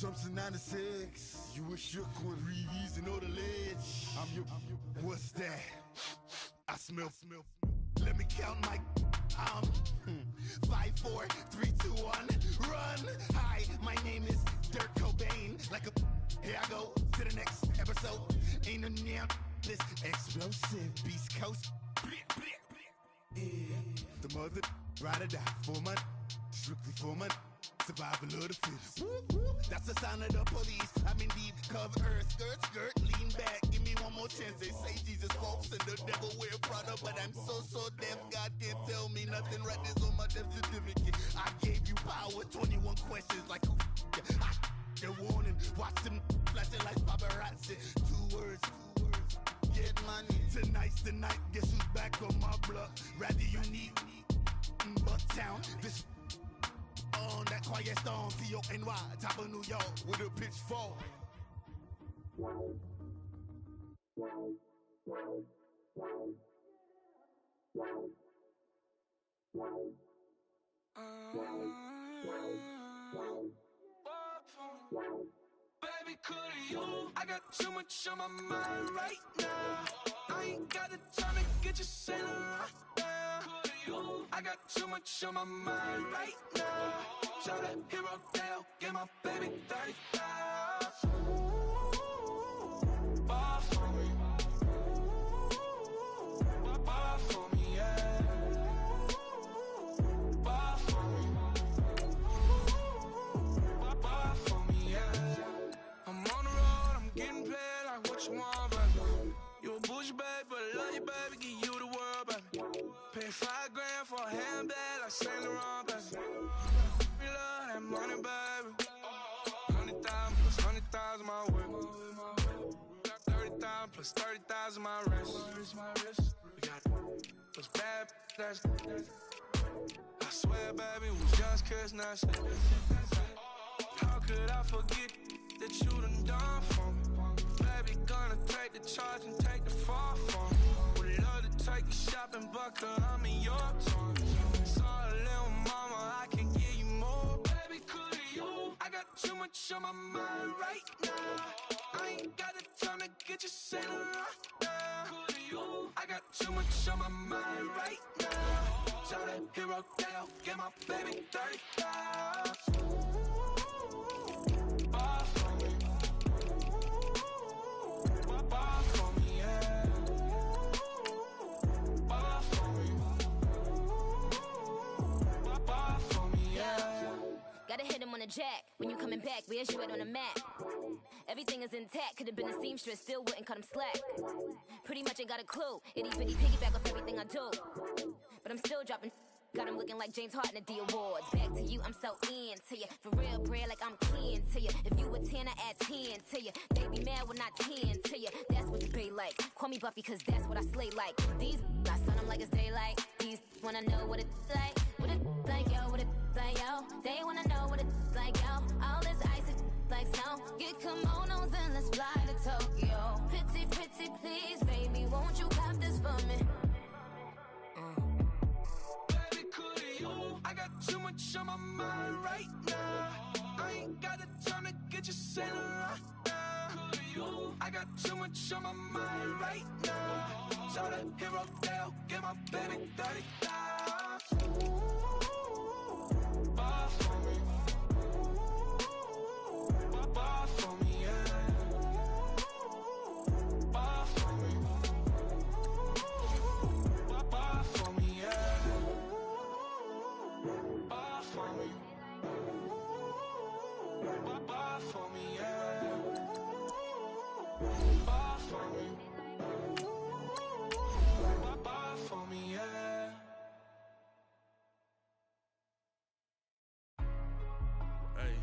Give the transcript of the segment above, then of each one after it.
Something 96. You were shook when reason or the ledge. I'm your. What's that? I smell. Let me count my. 5, 4, 3, 2, 1. Run. Hi, my name is Dirk Cobain. Like a. Here I go to the next episode. Ain't no damn this explosive Beast Coast. Yeah. The mother ride or die for my. Strictly for my. Survival of the fittest. That's the sign of the police. I'm indeed cover earth, skirt, lean back. Give me one more chance. They say Jesus walks and the devil wear Prada, but I'm so deaf. God can't tell me nothing. Right this on my death certificate. I gave you power. 21 questions like who? The warning. Watch them flashing like paparazzi. 2 words. Get money. Tonight's the night. Guess who's back on my block? Rather unique. Bucktown. This. On that quiet storm, T-O-N-Y, top of New York, with a pitchfork. Baby, could you? I got too much on my mind right now. I ain't got the time to get you sailing right now. I got too much on my mind right now. Tell that hero Dale, get my baby 30,000. Bar for me. Bar for me, yeah. Bar for me. Bar for me, yeah. I'm on the road, I'm getting paid like what you want, baby. You a bougie, baby, but I love you, baby. Give you the world, baby. Pay $5 grand for a handbag like Saint Laurent, baby. We love that money, baby. 100,000 plus 100,000 my whip. 30,000 plus 30,000 my wrist. We got those bad, that's. I swear, baby, we just kids, now shit. How could I forget that you done for me? Baby, gonna take the charge and take the fall for me. Would love to take you shopping, but I'm in your town. Sorry, little mama, I can give you more. Baby, could you? I got too much on my mind right now. I ain't got the time to get you sailing right now. Could you? I got too much on my mind right now. Tell that hero Dale, get my baby 30,000. Bar for me. Bar for me, yeah. Bar for me. Bar for me, yeah. Gotta hit him on the jack. When you coming back, where's you at on the map? Everything is intact. Could've been a seamstress, still wouldn't cut him slack. Pretty much ain't got a clue. Itty bitty piggyback off everything I do. But I'm still dropping. Got him looking like James Harden at the awards. Back to you, I'm so into you. For real, bread, like I'm kin to you. If you a 10, I add 10 to you. They be mad when I 10 to you. That's what you pay like. Call me Buffy, cause that's what I slay like. These I sun them like it's daylight. These wanna know what it's like. What it like, yo, what it like, yo. They wanna know what it's like, yo. All this ice is like snow. Get kimonos and let's fly to Tokyo. Pretty, pretty, please, baby, won't you cop this for me? I got too much on my mind right now. I ain't got the time to get you sailing right now. I got too much on my mind right now. Tell that hero Dale, get my baby 30,000. Bar for me. Bar for me, yeah. Bar for me. Bar for me, yeah. Bar for me. Bar for me, yeah. Bar for me. Bar for me, yeah. Hey,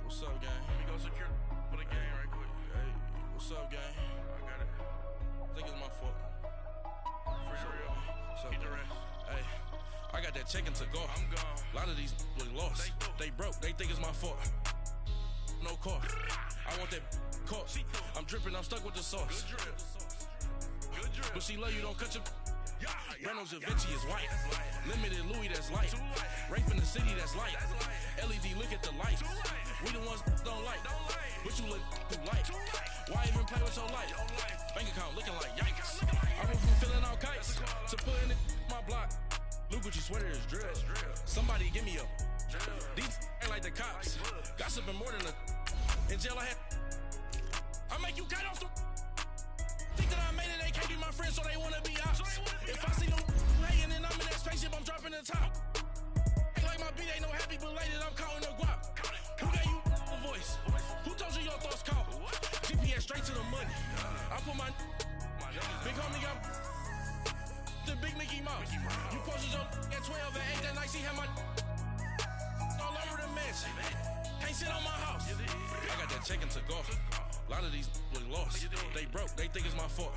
what's up, gang? Let me go secure for the gang right quick. Hey, what's up, gang? I got it. I think it's my fault. For real. Keep the rest. Hey. I got that chicken to go. I'm gone. A lot of these was lost. They broke. They think it's my fault. No car. I want that car. I'm dripping. I'm stuck with the sauce. Good drip. But she love you. Don't cut your. Reynolds Da Vinci is white. Limited Louis, that's light. Rafe in the city, that's light. LED, look at the lights. We the ones don't like. But you look too light. Why even play with your life? Bank account looking like yikes. I went from feeling all kites to putting it in my block. Look what you sweater is drill. Somebody give me a. These ain't like the cops. Gossiping more than a. In jail I had. I make you cut off the. Think that I made it, they can't be my friends, so they wanna be ops. If I see them hanging and I'm in that spaceship, I'm dropping the top. Ain't like my beat ain't no happy belated, I'm counting the guap. Who gave you a voice? Who told you your thoughts count? GPS straight to the money. I put my big homie got the big Mickey Mouse. You posted your at 12 and 8 that night, she had my all over the mansion. Can't sit on my house. I got that check into golf. A lot of these look lost. They broke, they think it's my fault.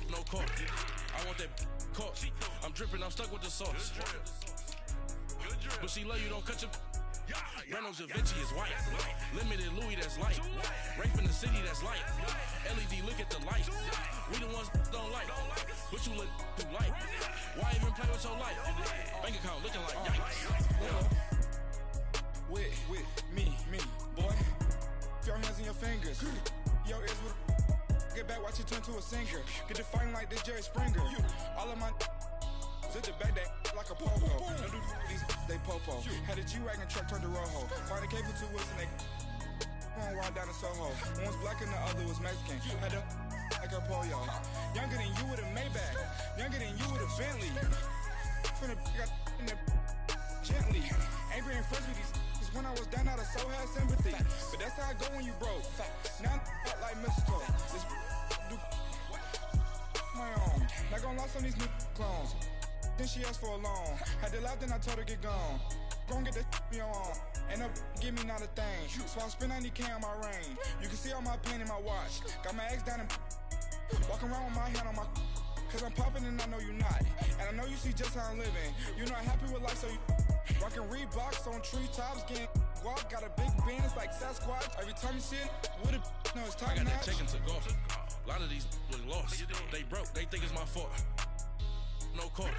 No court. I want that caught. I'm dripping, I'm stuck with the sauce. But she love you, don't cut your. Reynolds Da Vinci is white. Limited Louis, that's light. Rape in the city, that's light. LED, look at the light. We the ones don't like. But you look too light. Why even play with your life? Bank account looking like yikes. With me, boy. Your hands in your fingers. Your ears with get back, watch it turn to a singer. Get defined like this Jerry Springer. All of my sit the back that like a popo. Don't do these they popo. Had a G-Wagon truck turned to Rojo. Find a cable 2 wheels and they going wild down in Soho. One was black and the other was Mexican. Had a like a pollo. Younger than you with a Maybach. Younger than you with a Bentley. From the got in the gently. Angry and friends with these. When I was down out of soul had sympathy. But that's how I go when you broke. Now I'm like mistletoe. This do my own. Not gonna lie, some of these new clones. Then she asked for a loan. Had to laugh, then I told her get gone. Gon' get that me on. And up, give me not a thing. So I spend 90K on my range. You can see all my pain in my watch. Got my ex down and walking around with my hand on my. Cause I'm popping and I know you not. And I know you see just how I'm living. You're not happy with life, so you rockin' Reeboks on treetops, getting guap. Got a big Benz like Sasquatch. Every time you see it, with a no, it's top I got notch. that check into golf. A lot of these look lost. They broke, they think it's my fault. No court.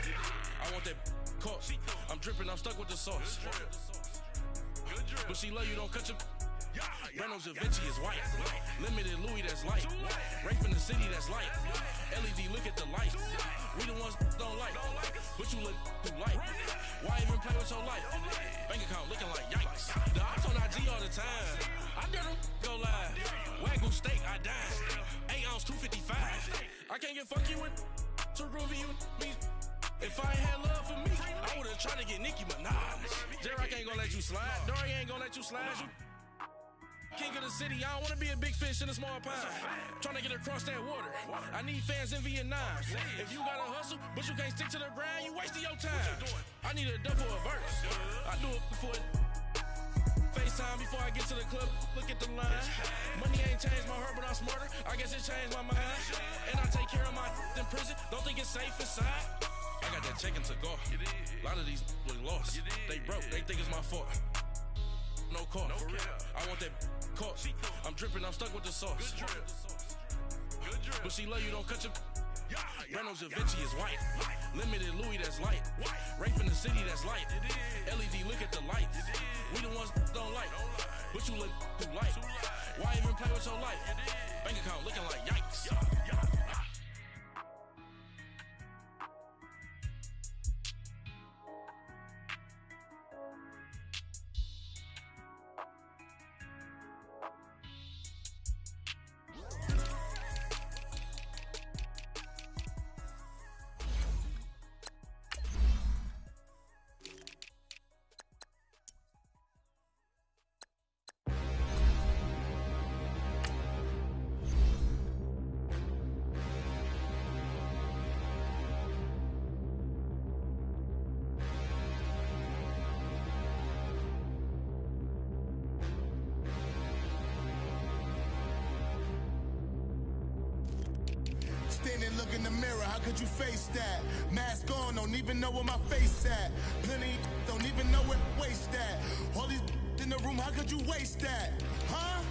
I want that caught. I'm dripping, I'm stuck with the sauce. But she love you, don't cut your. Reynolds Da Vinci is white. Limited Louis, that's light. Rape in the city, that's light. LED, look at the light. We the ones don't like. But you look too light. Why even play with your life? Bank account looking like yikes. The ops on IG all the time. I dare them go live. Wagyu steak, I died. 8 ounce, 255. I can't get fuck you with to groovy you me. If I ain't had love for me, I would've tried to get Nicki Minaj. J-Rock ain't gonna let you slide. Dory ain't gonna let you slide. You king of the city, I don't wanna be a big fish in a small pond. Trying to get across that water. I need fans in Vietnam. If you gotta hustle, but you can't stick to the grind, you wasting your time. I need a dub for a verse. I do it for it. FaceTime before I get to the club, look at the line. Money ain't changed my heart, but I'm smarter. I guess it changed my mind. And I take care of my in prison. Don't think it's safe inside. I got that check into golf. A lot of these look lost. They broke, they think it's my fault. No court. I want that caught. I'm dripping, I'm stuck with the sauce. But she love you, don't cut your. Reynolds Da Vinci is white. Limited Louis, that's light. Rape in the city, that's light. LED, look at the light. We the ones don't like. But you look too light. Why even play with your life? Bank account looking like yikes. Standing, look in the mirror, how could you face that? Mask on, don't even know where my face at. Plenty, don't even know where waist at. All these in the room, how could you waste that? Huh?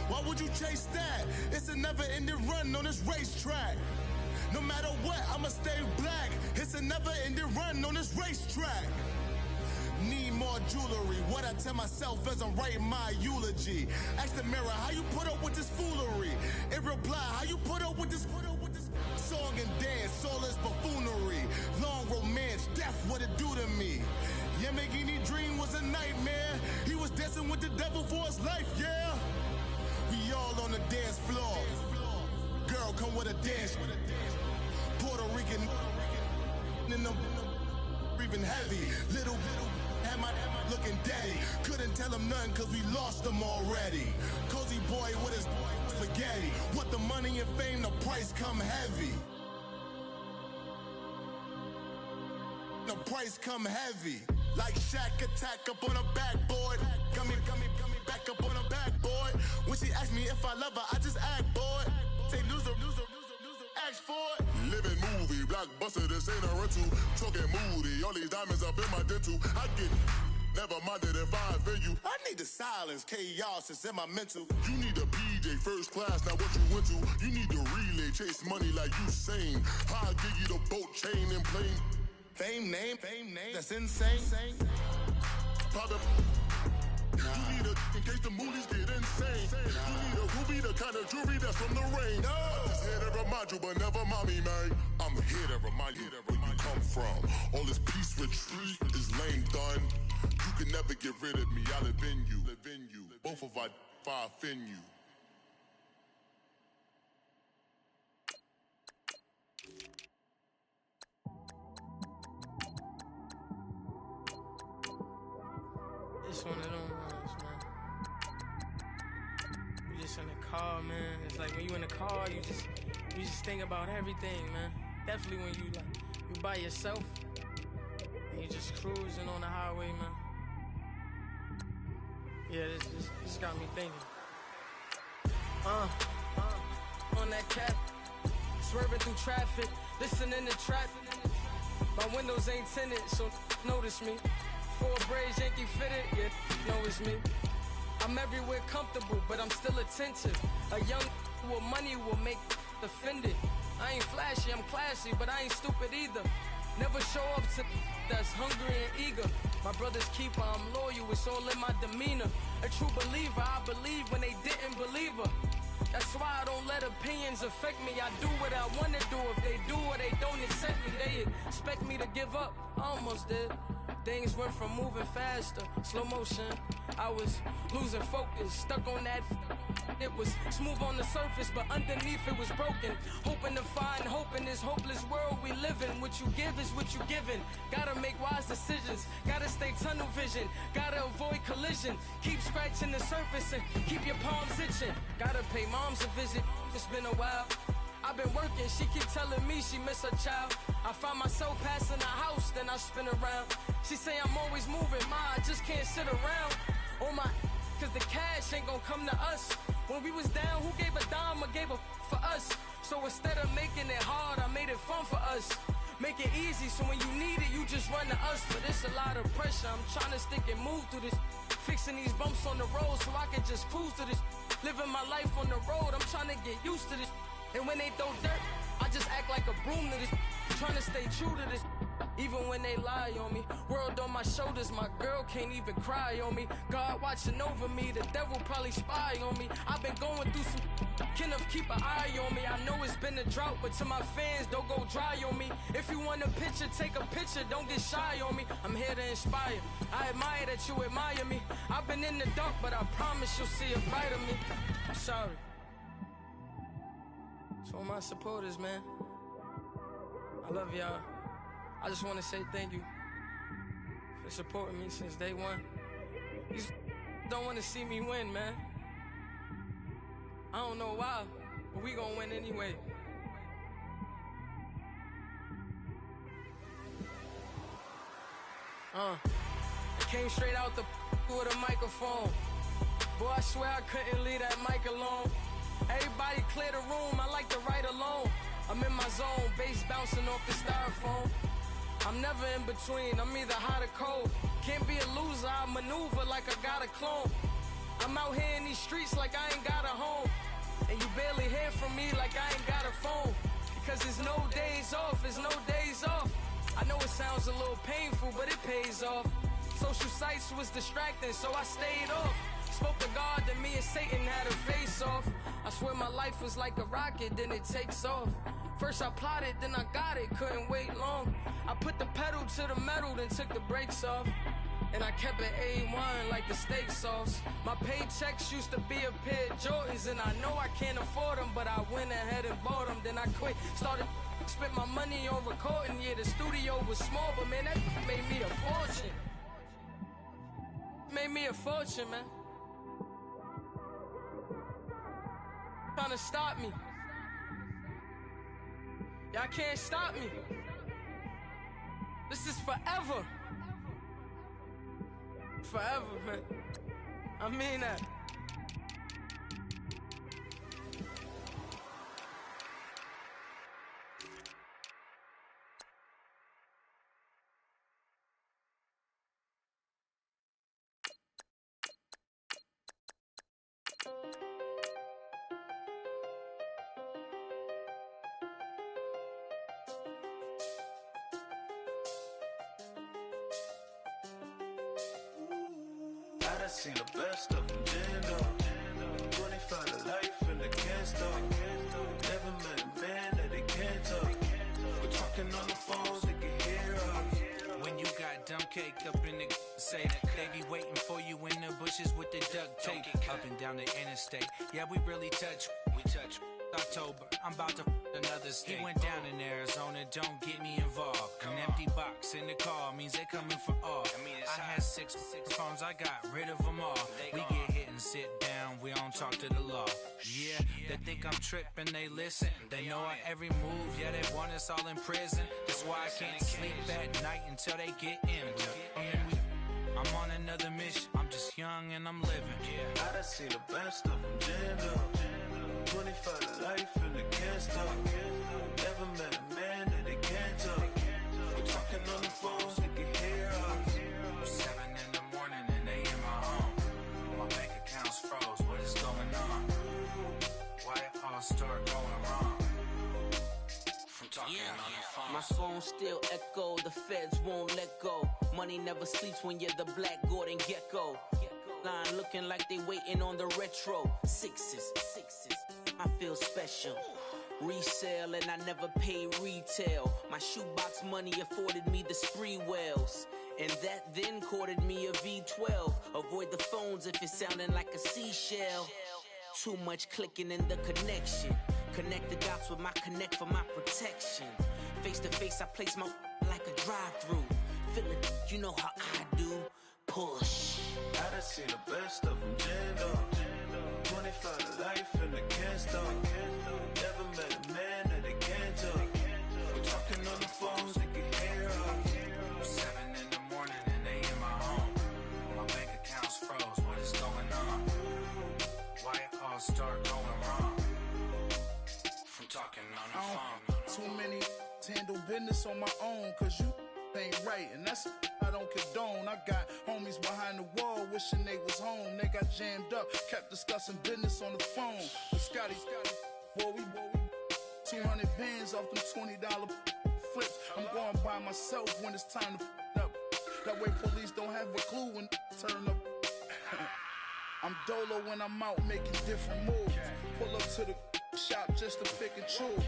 Why would you chase that? It's a never-ending run on this racetrack. No matter what, I'ma stay black. It's a never-ending run on this racetrack. Need more jewelry. What I tell myself as I'm writing my eulogy. Ask the mirror, how you put up with this foolery? In reply, how you put up with this song and dance, all this buffoonery. Long romance, death, what it do to me? Yamagini dream was a nightmare. He was dancing with the devil for his life, yeah. We all on the dance floor. Girl, come with a dance. Puerto Rican in the breathing heavy. Little had my looking daddy. Couldn't tell him nothing cause we lost him already. Cozy boy with his spaghetti. Want the money and fame, the price come heavy. The price come heavy. Like Shaq attack up on a backboard. Got me back up on a backboard. When she asked me if I love her, I just act bored. Say loser, ask for it. Living movie, blockbuster, this ain't a rental. Talking moody, all these diamonds up in my dental. I get never minded if I offend you. I need the silence, chaos is in my mental. You need a PJ, first class, not what you went to. You need the relay, chase money like Usain. I'll give you the boat, chain, and plane. Fame name, that's insane. Pop it. You need a, in case the movies get insane. You need a ruby, the kind of jewelry that's from the rain. I'm just here to remind you, but never mommy, man. I'm here to remind you where you come from. All this peace retreat is lame done. You can never get rid of me, I live in you. Both of our offend you. It's one of them ones, man. You just in the car, man. It's like when you in the car, you just think about everything, man. Definitely when you by yourself and you just cruising on the highway, man. Yeah, this got me thinking. On that cap, swerving through traffic, listening to trap. My windows ain't tinted, so notice me. Four braids, Yankee fitted, yeah, know it's me. I'm everywhere comfortable, but I'm still attentive. A young with money will make offended. I ain't flashy, I'm classy, but I ain't stupid either. Never show up to that's hungry and eager. My brother's keeper, I'm loyal, it's all in my demeanor. A true believer, I believe when they didn't believe her. That's why I don't let opinions affect me. I do what I want to do. If they do or they don't accept me, they expect me to give up. I almost did. Things went from moving faster, slow motion. I was losing focus, stuck on that. It was smooth on the surface, but underneath it was broken. Hoping to find hope in this hopeless world we live in. What you give is what you given. Gotta make wise decisions. Gotta stay tunnel vision. Gotta avoid collision. Keep scratching the surface and keep your palms itching. Gotta pay moms a visit. It's been a while. I've been working, she keep telling me she miss her child. I find myself passing the house, then I spin around. She say I'm always moving, I just can't sit around. Oh my, cause the cash ain't gon' come to us. When we was down, who gave a dime or gave a for us? So instead of making it hard, I made it fun for us. Make it easy, so when you need it, you just run to us. But it's a lot of pressure, I'm trying to stick and move through this. Fixing these bumps on the road so I can just cruise to this. Living my life on the road, I'm trying to get used to this. And when they throw dirt, I just act like a broom to this. Trying to stay true to this. Even when they lie on me. World on my shoulders, my girl can't even cry on me. God watching over me, the devil probably spy on me. I've been going through some, Kenneth keep an eye on me. I know it's been a drought, but to my fans, don't go dry on me. If you want a picture, take a picture, don't get shy on me. I'm here to inspire. I admire that you admire me. I've been in the dark, but I promise you'll see a bright of me. I'm sorry. To all my supporters, man, I love y'all. I just want to say thank you for supporting me since day one. You don't want to see me win, man. I don't know why, but we gonna win anyway. It came straight out the with a microphone. Boy, I swear I couldn't leave that mic alone. Everybody clear the room, I like to write alone. I'm in my zone, bass bouncing off the styrofoam. I'm never in between, I'm either hot or cold. Can't be a loser, I maneuver like I got a clone. I'm out here in these streets like I ain't got a home. And you barely hear from me like I ain't got a phone. Because there's no days off, there's no days off. I know it sounds a little painful, but it pays off. Social sites was distracting, so I stayed off. Spoke to God that me and Satan had a face off. I swear my life was like a rocket, then it takes off. First I plotted, then I got it, couldn't wait long. I put the pedal to the metal, then took the brakes off. And I kept it A1 like the steak sauce. My paychecks used to be a pair of Jordans, and I know I can't afford them, but I went ahead and bought them. Then I quit, started spent my money on recording. Yeah, the studio was small, but man, that made me a fortune. Made me a fortune, man. Trying to stop me. Y'all can't stop me. This is forever. Forever, man. I mean that. I seen the best of them, Jando. 25 to life and they can't stop. Never met a man that they can't talk. We're talking on the phones, they can hear us. When you got dumb cake up in the say that they be waiting for you in the bushes with the duct tape up and down the interstate. Yeah, we really touch. We touch. October, I'm about to another state. He went down in Arizona, don't get me involved. An empty box in the car means they coming for all. I had six phones, I got rid of them all. We get hit and sit down, we don't talk to the law. Yeah, they think I'm tripping, they listen. They know our every move, yeah, they want us all in prison. That's why I can't sleep at night until they get in. I'm on another mission, I'm just young and I'm living. I done seen the best of them, Jando. 25 to life and they can't stop. Never met a man that they can't talk. We're talking on the phones, they can hear us. 7 in the morning and they in my home. My bank account's froze, what is going on? Why it all start going wrong? From talking on the phone. My phone still echo, the feds won't let go. Money never sleeps when you're the Black Gordon Gecko. Line looking like they waiting on the retro. Sixes, I feel special. Resale and I never pay retail. My shoebox money afforded me the spree wells. And that then courted me a V12. Avoid the phones if it's sounding like a seashell. Too much clicking in the connection. Connect the dots with my connect for my protection. Face to face I place my like a drive-through. Feeling, you know how I do. Push. I done seen the best of them, Jando. 25 to life and they can't stop. Never met a man that they can't talk. We're talking on the phones, they can hear us. 7 in the morning and they in my home. My bank account's froze, what is going on? Why it all start going wrong? From talking on the phone. Too many to handle business on my own, cause you ain't right, and that's I don't condone. I got homies behind the wall wishing they was home. They got jammed up, kept discussing business on the phone. But Scotty, boy, we 200 bands off them $20 flips. I'm going by myself when it's time to up. That way police don't have a clue when turn up. I'm dolo when I'm out making different moves. Pull up to the shop just to pick and choose.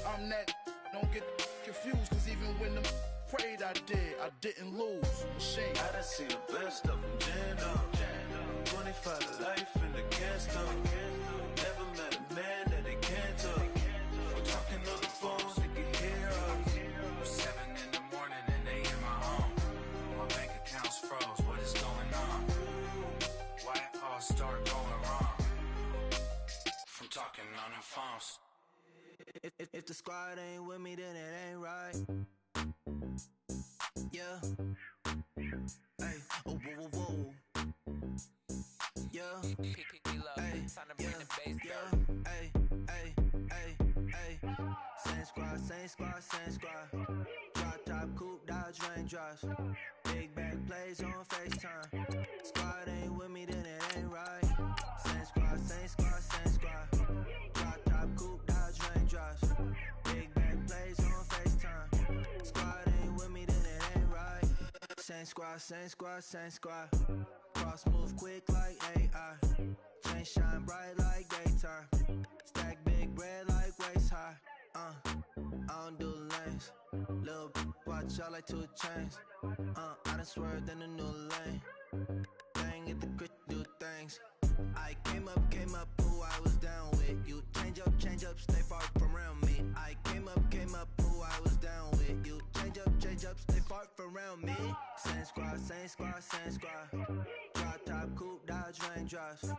I'm that, don't get confused, cause even when them prayed I didn't lose. Machine. I done seen the best of them, Jando. 25 to life and they can't stop. Never met a man that they can't talk. We're talking on the phones, they can hear us. 7 in the morning and they in my home. My bank account's froze, what is going on? Why it all start going wrong? From talking on the phones. If the squad ain't with me, then it ain't right. Yeah. Hey. Oh, whoa, whoa, whoa. Yeah. Hey. Yeah. Hey. Hey. Hey. Hey. Same squad, same squad, same squad. Drop top, coupe, Dodge raindrops. Big bag plays on FaceTime. Squad ain't with me, then it ain't right. Same squad, same squad, same squad. Drop top, coupe, Dodge raindrops. Big bag plays on FaceTime. Squad ain't with me, then it ain't right. Same Same squad, same squad, same squad. Cross move quick like AI. Chain shine bright like daytime. Stack big bread like waist high. I don't do lanes. Little watch out like 2 chains. I done swerved in a new lane. Bang at the crit, do things. I came up, who I was down with. You change up, stay far from around me. I came up, who I was down with. You change up, stay far from around me. Same squad, same squad, same squad. Drop top, coupe, dodge, raindrops.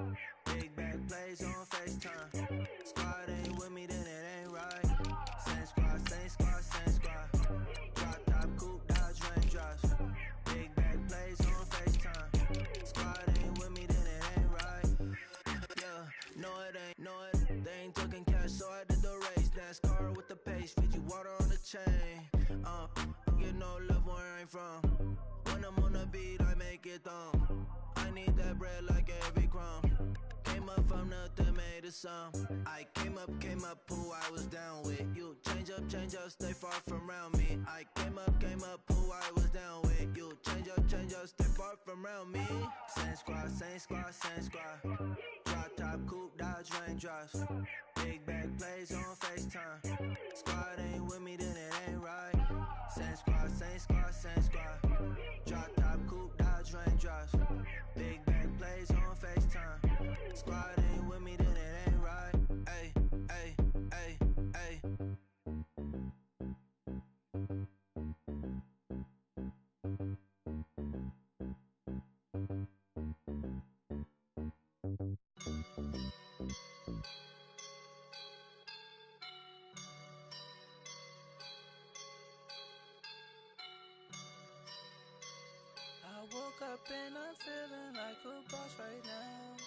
Big back plays on FaceTime. Squad ain't with me, then it ain't right. Same squad, same squad, same squad. Drop top, coupe, dodge, raindrops. Big back plays on FaceTime. Squad ain't with me, then it ain't right. Yeah, no it ain't, they ain't talking cash, so I did the race. NASCAR with the pace, Fiji water on the chain. Get no love where I ain't from. When I'm on the beat, I make it thumb. I need that bread like every crumb. Came up from nothing, made a sum. I came up, who I was down with. You change up, stay far from around me. I came up, who I was down with. You change up, stay far from around me. Same squad, same squad, same squad. Drop top, coupe, dodge, raindrops. Big back plays on FaceTime. Squad ain't with me, then it ain't right. Same squad, same squad, same squad. Drop top, coupe, dodge, raindrops. Big back plays on FaceTime. Squad ain't with me, then it ain't right. Ay, ay, ay, ay. I woke up and I'm feeling like a boss right now.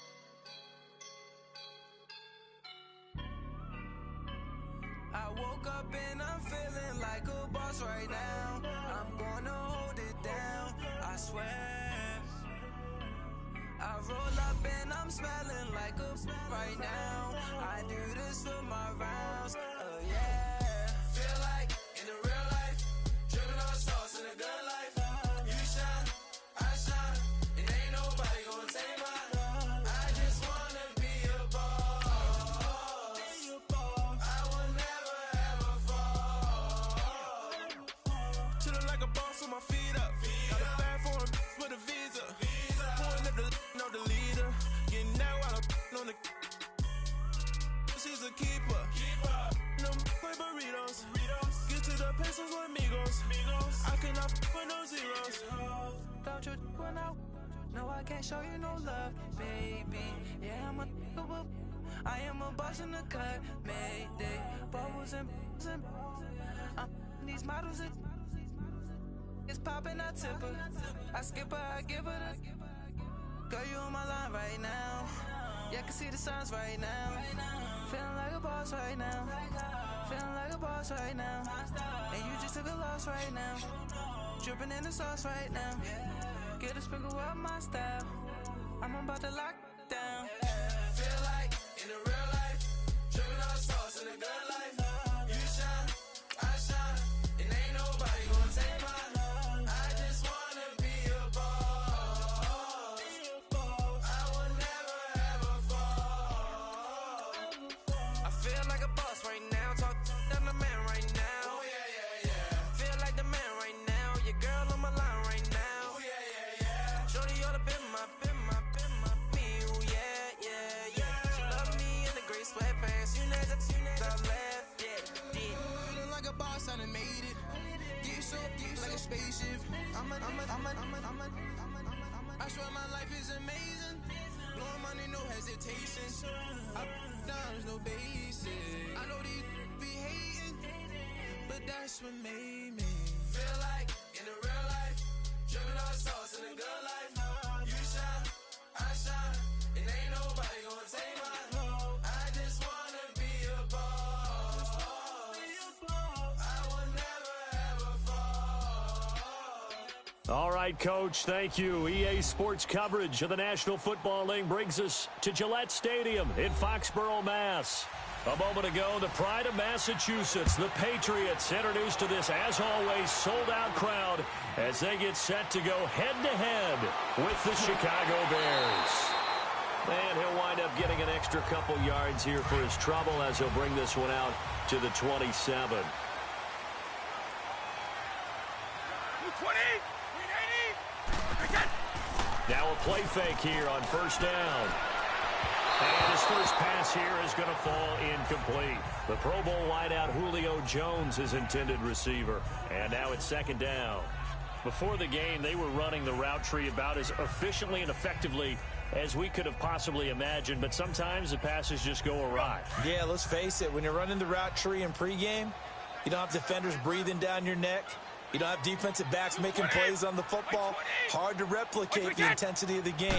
I woke up and I'm feeling like a boss right now. I'm gonna hold it down, I swear. I roll up and I'm smelling like a right now. I do this for my rounds, oh yeah. Feel like in the real life, dripping on sauce in a good life. You shine, I shine, and ain't nobody gonna take mine. I just wanna be a boss. I will never ever fall. Chillin' like a boss with my feet up. Got a bag for him with a visa. Pulling up the leader. Getting that while I'm on the. She's a keeper. No play burritos. Get to the pesos with amigos. I cannot with no zeros. Don't you run out? No, I can't show you no love, baby. Yeah, I am a boss in the cut, Mayday. Bubbles and I'm these models. It's popping, I tip her. I skip her, I give her the. Girl, you on my line right now. Yeah, I can see the signs right now. Feeling like a boss right now. Feeling like a boss right now. And you just took a loss right now. Dripping in the sauce right now. Get a sprinkle up my style. I'm about to lock down. Feel like in the real life, dripping on sauce in a good life. You shine, I shine, and ain't nobody gonna take mine. I just wanna be a boss. I will never ever fall. I feel like a boss right now. Talk to the man right now. Oh yeah. Feel like the man right now. Your girl on my line right now. Oh yeah. Shorty oughta been my me. Ooh, yeah. She love me in the gray sweatpants. You never left, yeah. Feeling like a boss, I done made it. Get so like a spaceship. I swear my life is amazing. Blowing money, no hesitation. Up, downs, no basic. I know these be hating, but that's what made me. Feel like in the real life, dripping on sauce in a good life. You shine, I shine, and ain't nobody gonna take mine. I just wanna be a boss. I will never ever fall. All right, Coach, thank you. EA Sports coverage of the National Football League brings us to Gillette Stadium in Foxborough, Mass. A moment ago, the pride of Massachusetts, the Patriots, introduced to this, as always, sold-out crowd as they get set to go head-to-head with the Chicago Bears. And he'll wind up getting an extra couple yards here for his trouble as he'll bring this one out to the 27. 20, 390. Now a play fake here on first down. And his first pass here is going to fall incomplete. The Pro Bowl wideout Julio Jones is intended receiver. And now it's second down. Before the game, they were running the route tree about as efficiently and effectively as we could have possibly imagined. But sometimes the passes just go awry. Yeah, let's face it. When you're running the route tree in pregame, you don't have defenders breathing down your neck. You don't have defensive backs making plays on the football. Hard to replicate the intensity of the game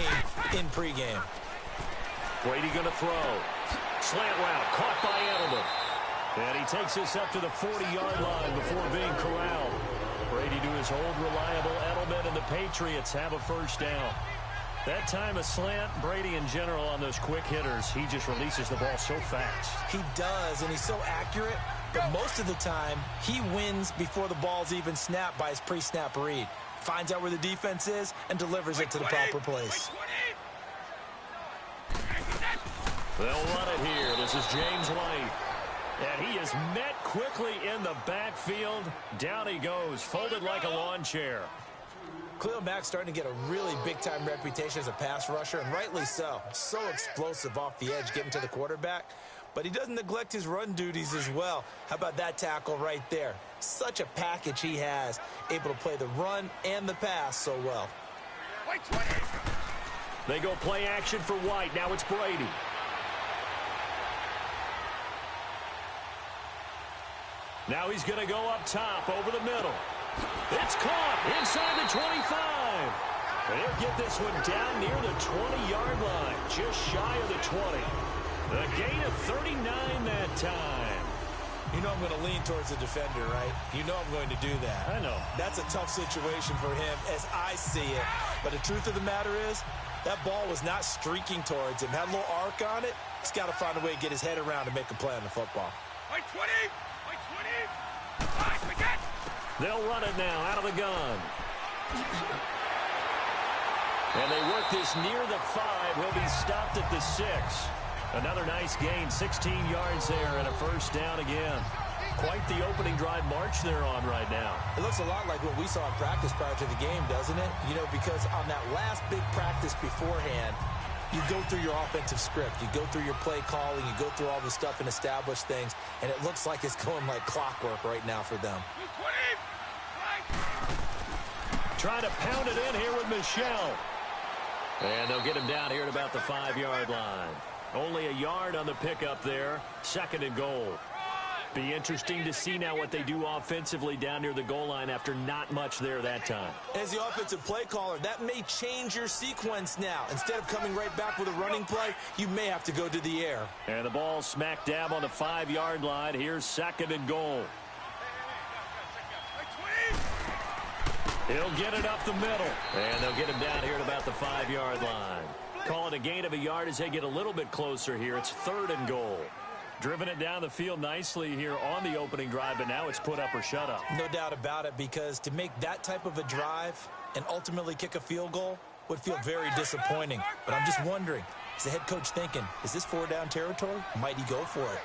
in pregame. Brady going to throw. Slant route caught by Edelman. And he takes this up to the 40-yard line before being corralled. Brady to his old reliable Edelman, and the Patriots have a first down. That time a slant, Brady in general on those quick hitters, he just releases the ball so fast. He does, and he's so accurate, but most of the time he wins before the ball's even snapped by his pre-snap read. Finds out where the defense is and delivers it to the proper place. They'll run it here. This is James White. And he is met quickly in the backfield. Down he goes, folded like a lawn chair. Khalil Mack's starting to get a really big-time reputation as a pass rusher, and rightly so. So explosive off the edge getting to the quarterback. But he doesn't neglect his run duties as well. How about that tackle right there? Such a package he has, able to play the run and the pass so well. They go play action for White. Now it's Brady. Now he's going to go up top over the middle. It's caught inside the 25. And he'll get this one down near the 20-yard line, just shy of the 20. The gain of 39 that time. You know I'm going to lean towards the defender, right? You know I'm going to do that. I know. That's a tough situation for him as I see it. But the truth of the matter is, that ball was not streaking towards him. Had a little arc on it. He's got to find a way to get his head around and make a play on the football. White 20. They'll run it now out of the gun. And they work this near the 5. He'll be stopped at the 6. Another nice gain, 16 yards there, and a first down again. Quite the opening drive march they're on right now. It looks a lot like what we saw in practice prior to the game, doesn't it? You know, because on that last big practice beforehand, you go through your offensive script. You go through your play calling. You go through all the stuff and establish things. And it looks like it's going like clockwork right now for them. Trying to pound it in here with Michelle. And they'll get him down here at about the 5-yard line. Only a yard on the pickup there. Second and goal. Be interesting to see now what they do offensively down near the goal line after not much there that time. As the offensive play caller, that may change your sequence now. Instead of coming right back with a running play, you may have to go to the air. And the ball smack dab on the 5-yard line. Here's second and goal. He'll get it up the middle. And they'll get him down here at about the 5-yard line. Call it a gain of a yard as they get a little bit closer here. It's third and goal. Driven it down the field nicely here on the opening drive, but now it's put up or shut up. No doubt about it, because to make that type of a drive and ultimately kick a field goal would feel very disappointing. But I'm just wondering, is the head coach thinking, is this 4-down territory? Might he go for it?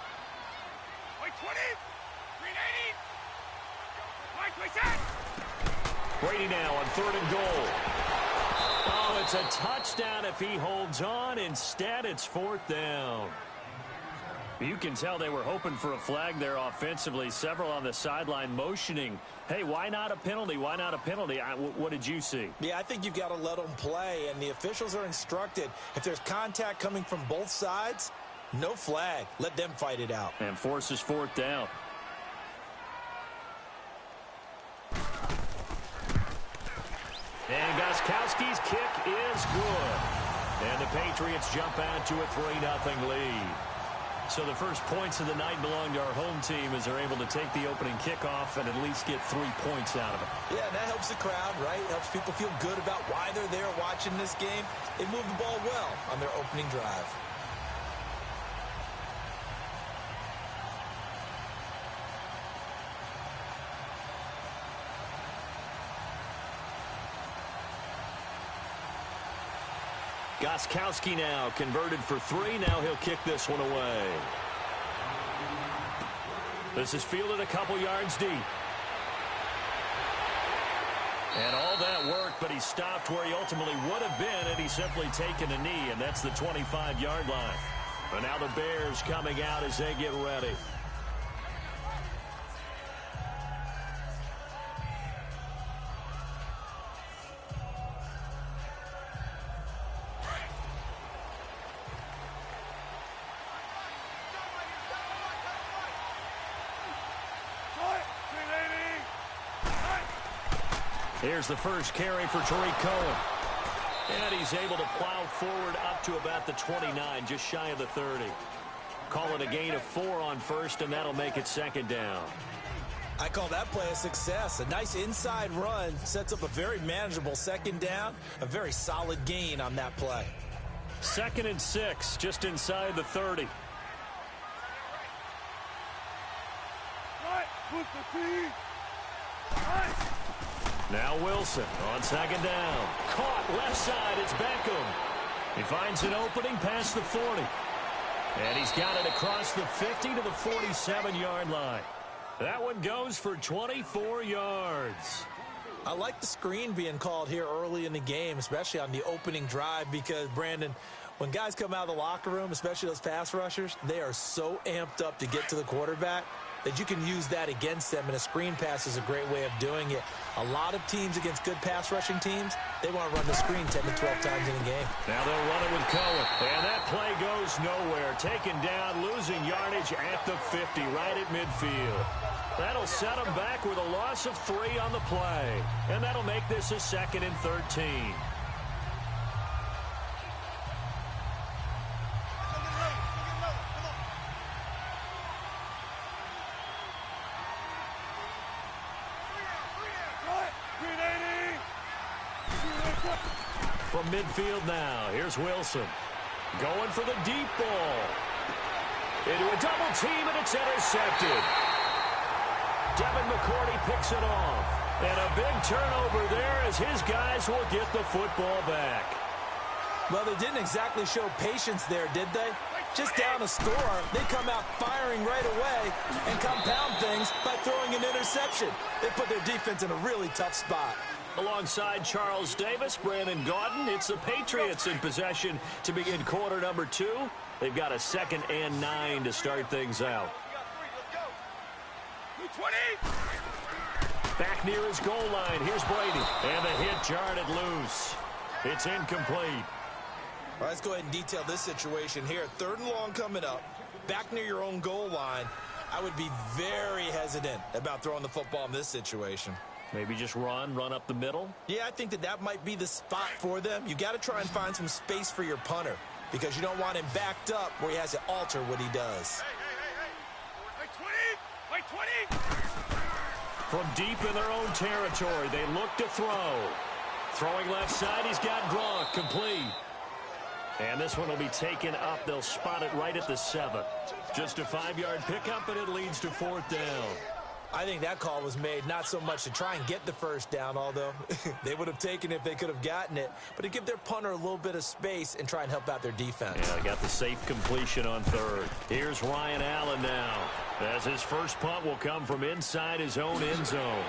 Brady now on third and goal. Oh, it's a touchdown if he holds on. Instead, it's fourth down. You can tell they were hoping for a flag there offensively. Several on the sideline motioning. Hey, why not a penalty? Why not a penalty? What did you see? Yeah, I think you've got to let them play, and the officials are instructed. If there's contact coming from both sides, no flag. Let them fight it out. And forces fourth down. And Gostkowski's kick is good. And the Patriots jump out to a 3-0 lead. So the first points of the night belong to our home team as they're able to take the opening kickoff and at least get 3 points out of it. Yeah, and that helps the crowd, right? It helps people feel good about why they're there watching this game. They move the ball well on their opening drive. Gostkowski now converted for 3. Now he'll kick this one away. This is fielded a couple yards deep. And all that work, but he stopped where he ultimately would have been had he simply taken a knee, and that's the 25-yard line. But now the Bears coming out as they get ready. Here's the first carry for Tariq Cohen. And he's able to plow forward up to about the 29, just shy of the 30. Call it a gain of 4 on first, and that'll make it second down. I call that play a success. A nice inside run sets up a very manageable second down. A very solid gain on that play. 2nd and 6, just inside the 30. Now Wilson on 2nd down. Caught left side. It's Beckham. He finds an opening past the 40. And he's got it across the 50 to the 47-yard line. That one goes for 24 yards. I like the screen being called here early in the game, especially on the opening drive, because, Brandon, when guys come out of the locker room, especially those pass rushers, they are so amped up to get to the quarterback that you can use that against them, and a screen pass is a great way of doing it. A lot of teams against good pass rushing teams, they want to run the screen 10 to 12 times in a game. Now they'll run it with Cohen, and that play goes nowhere. Taken down, losing yardage at the 50, right at midfield. That'll set them back with a loss of 3 on the play, and that'll make this a 2nd and 13. From midfield now, here's Wilson. Going for the deep ball. Into a double team, and it's intercepted. Devin McCourty picks it off. And a big turnover there as his guys will get the football back. Well, they didn't exactly show patience there, did they? Just down a score, they come out firing right away and compound things by throwing an interception. They put their defense in a really tough spot. Alongside Charles Davis, Brandon Gaudin, it's the Patriots in possession to begin quarter number 2. They've got a 2nd and 9 to start things out. Back near his goal line, here's Brady. And the hit jarred it loose. It's incomplete. All right, let's go ahead and detail this situation here. 3rd and long coming up. Back near your own goal line. I would be very hesitant about throwing the football in this situation. Maybe just run up the middle? Yeah, I think that might be the spot for them. You got to try and find some space for your punter because you don't want him backed up where he has to alter what he does. Hey, 20! From deep in their own territory, they look to throw. Throwing left side, he's got Gronk, complete. And this one will be taken up. They'll spot it right at the 7. Just a 5-yard pickup, and it leads to 4th down. I think that call was made not so much to try and get the first down, although they would have taken it if they could have gotten it, but to give their punter a little bit of space and try and help out their defense. Yeah, they got the safe completion on 3rd. Here's Ryan Allen now, as his first punt will come from inside his own end zone.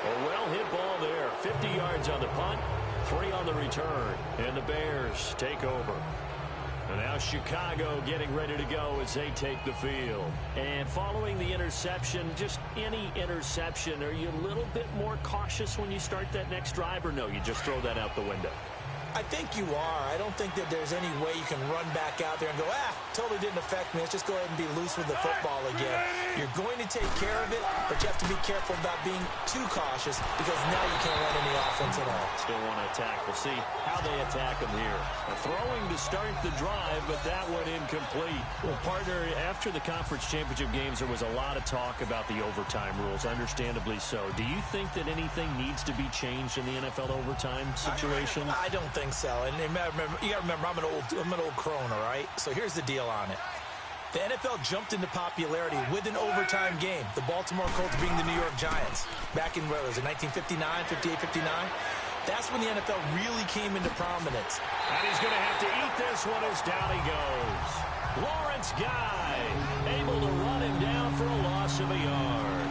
A well-hit ball there. 50 yards on the punt, 3 on the return, and the Bears take over. And now Chicago getting ready to go as they take the field. And following the interception, just any interception, are you a little bit more cautious when you start that next drive, or no, you just throw that out the window? I think you are. I don't think that there's any way you can run back out there and go, totally didn't affect me. Let's just go ahead and be loose with the football again. You're going to take care of it, but you have to be careful about being too cautious because now you can't run any offense at all. Still want to attack. We'll see how they attack them here. Throwing to start the drive, but that one incomplete. Well, partner, after the conference championship games, there was a lot of talk about the overtime rules, understandably so. Do you think that anything needs to be changed in the NFL overtime situation? I don't think so. And you got to remember, I'm an old crone, all right? So here's the deal on it. The NFL jumped into popularity with an overtime game. The Baltimore Colts being the New York Giants. Back in, where was it, 1959, 58, 59? That's when the NFL really came into prominence. And he's going to have to eat this one as down he goes. Lawrence Guy able to run him down for a loss of a yard.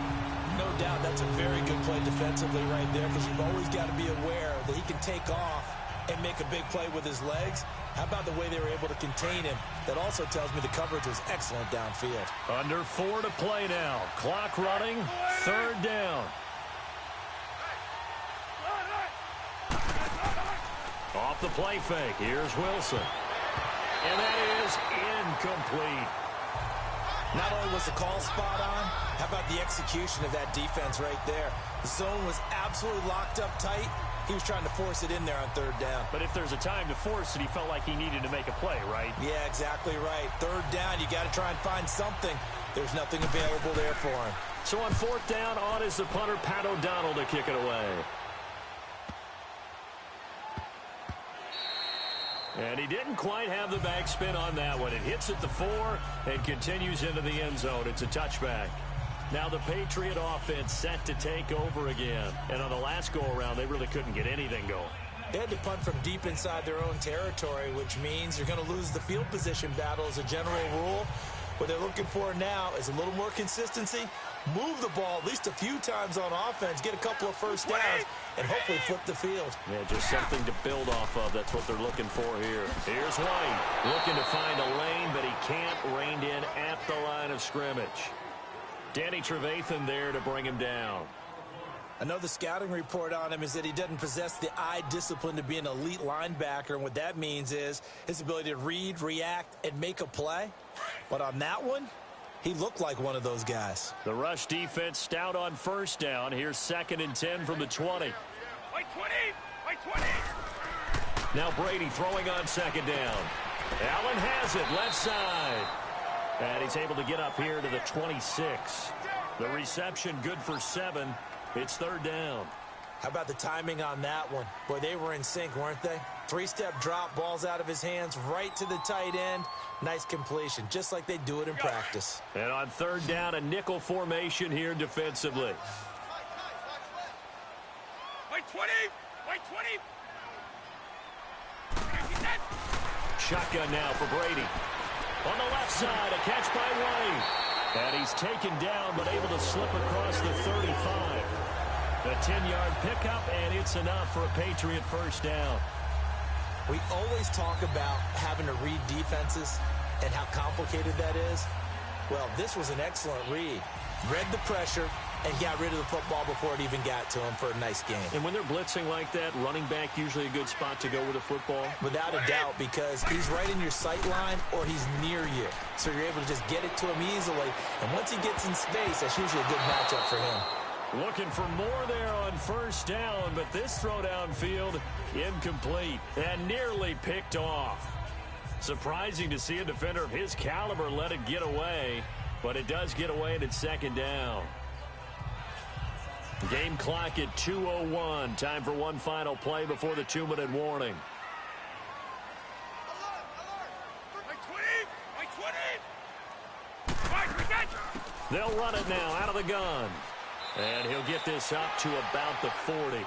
No doubt that's a very good play defensively right there, because you've always got to be aware that he can take off and make a big play with his legs. How about the way they were able to contain him? That also tells me the coverage was excellent downfield. Under 4 to play now. Clock running. 3rd down. Off the play fake. Here's Wilson. And that is incomplete. Not only was the call spot on, how about the execution of that defense right there? The zone was absolutely locked up tight. He was trying to force it in there on 3rd down. But if there's a time to force it, he felt like he needed to make a play, right? Yeah, exactly right. 3rd down, you got to try and find something. There's nothing available there for him. So on 4th down, on is the punter, Pat O'Donnell, to kick it away. And he didn't quite have the backspin on that one. It hits at the 4 and continues into the end zone. It's a touchback. Now the Patriot offense set to take over again. And on the last go-around, they really couldn't get anything going. They had to punt from deep inside their own territory, which means you're going to lose the field position battle as a general rule. What they're looking for now is a little more consistency, move the ball at least a few times on offense, get a couple of first downs, and hopefully flip the field. Yeah, just something to build off of. That's what they're looking for here. Here's White looking to find a lane, but he can't rein in at the line of scrimmage. Danny Trevathan there to bring him down. I know the scouting report on him is that he doesn't possess the eye discipline to be an elite linebacker, and what that means is his ability to read, react, and make a play. But on that one, he looked like one of those guys. The rush defense stout on 1st down. Here's 2nd and 10 from the 20. Like 20! Like 20! Now Brady throwing on 2nd down. Allen has it, left side. And he's able to get up here to the 26. The reception good for 7. It's 3rd down. How about the timing on that one? Boy, they were in sync, weren't they? 3-step drop, balls out of his hands, right to the tight end. Nice completion, just like they do it in practice. And on 3rd down, a nickel formation here defensively. Like 20! Like 20! Shotgun now for Brady. On the left side, a catch by White. And he's taken down, but able to slip across the 35. A 10-yard pickup, and it's enough for a Patriot 1st down. We always talk about having to read defenses and how complicated that is. Well, this was an excellent read. Read the pressure and got rid of the football before it even got to him for a nice game. And when they're blitzing like that, running back usually a good spot to go with the football? Without a doubt, because he's right in your sight line or he's near you. So you're able to just get it to him easily. And once he gets in space, that's usually a good matchup for him. Looking for more there on 1st down, but this throw downfield incomplete and nearly picked off. Surprising to see a defender of his caliber let it get away, but it does get away and it's 2nd down. Game clock at 2:01. Time for one final play before the 2-minute warning. They'll run it now out of the gun. And he'll get this up to about the 40.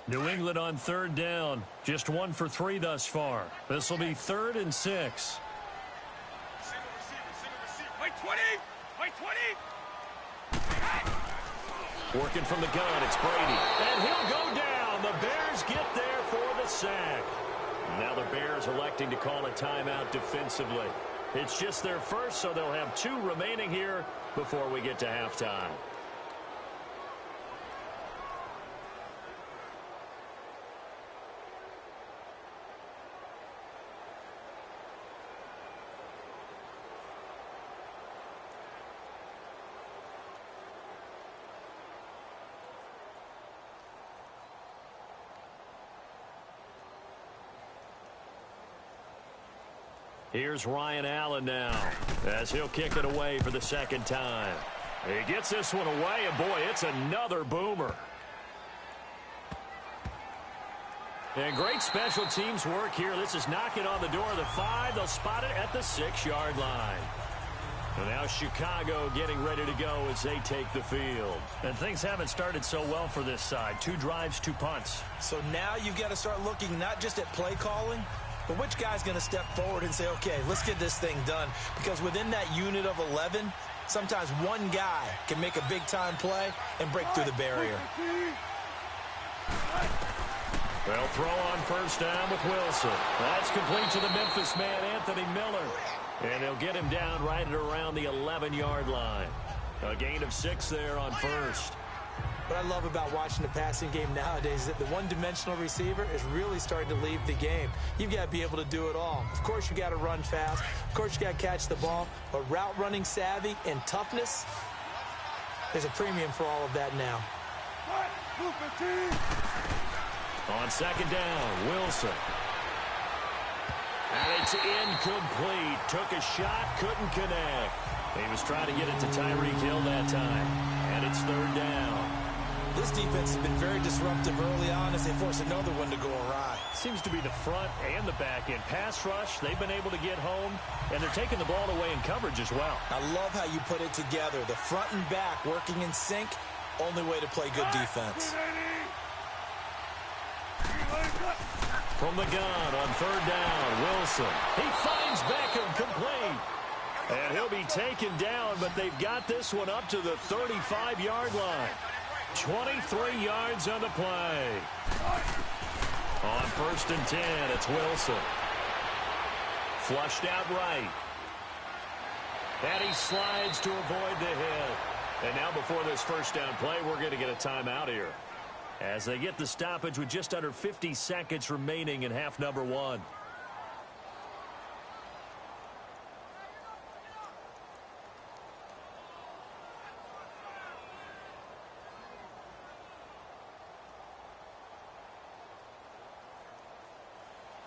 New England on 3rd down. Just 1 for 3 thus far. This will be 3rd and 6. Like 20! Like 20! Working from the gun, it's Brady. And he'll go down. The Bears get there for the sack. Now the Bears electing to call a timeout defensively. It's just their first, so they'll have 2 remaining here before we get to halftime. Here's Ryan Allen now as he'll kick it away for the 2nd time. He gets this one away, and boy, it's another boomer. And great special teams work here. This is knocking on the door of the 5. They'll spot it at the 6-yard line. And now Chicago getting ready to go as they take the field. And things haven't started so well for this side. 2 drives, 2 punts. So now you've got to start looking not just at play calling, but which guy's going to step forward and say, okay, let's get this thing done. Because within that unit of 11, sometimes one guy can make a big-time play and break through the barrier. They'll throw on first down with Wilson. That's complete to the Memphis man, Anthony Miller. And they'll get him down right at around the 11-yard line. A gain of 6 there on first. What I love about watching the passing game nowadays is that the one-dimensional receiver is really starting to leave the game. You've got to be able to do it all. Of course, you got to run fast. Of course, you got to catch the ball. But route running savvy and toughness, there's a premium for all of that now. On second down, Wilson. And it's incomplete. Took a shot, couldn't connect. He was trying to get it to Tyreek Hill that time. And it's third down. This defense has been very disruptive early on as they force another one to go awry. Seems to be the front and the back end. Pass rush, they've been able to get home, and they're taking the ball away in coverage as well. I love how you put it together. The front and back working in sync, only way to play good defense. From the gun on third down, Wilson. He finds Beckham complete. And he'll be taken down, but they've got this one up to the 35-yard line. 23 yards on the play. On first and 10, it's Wilson. Flushed out right. And he slides to avoid the hit. And now before this first down play, we're going to get a timeout here, as they get the stoppage with just under 50 seconds remaining in half number 1.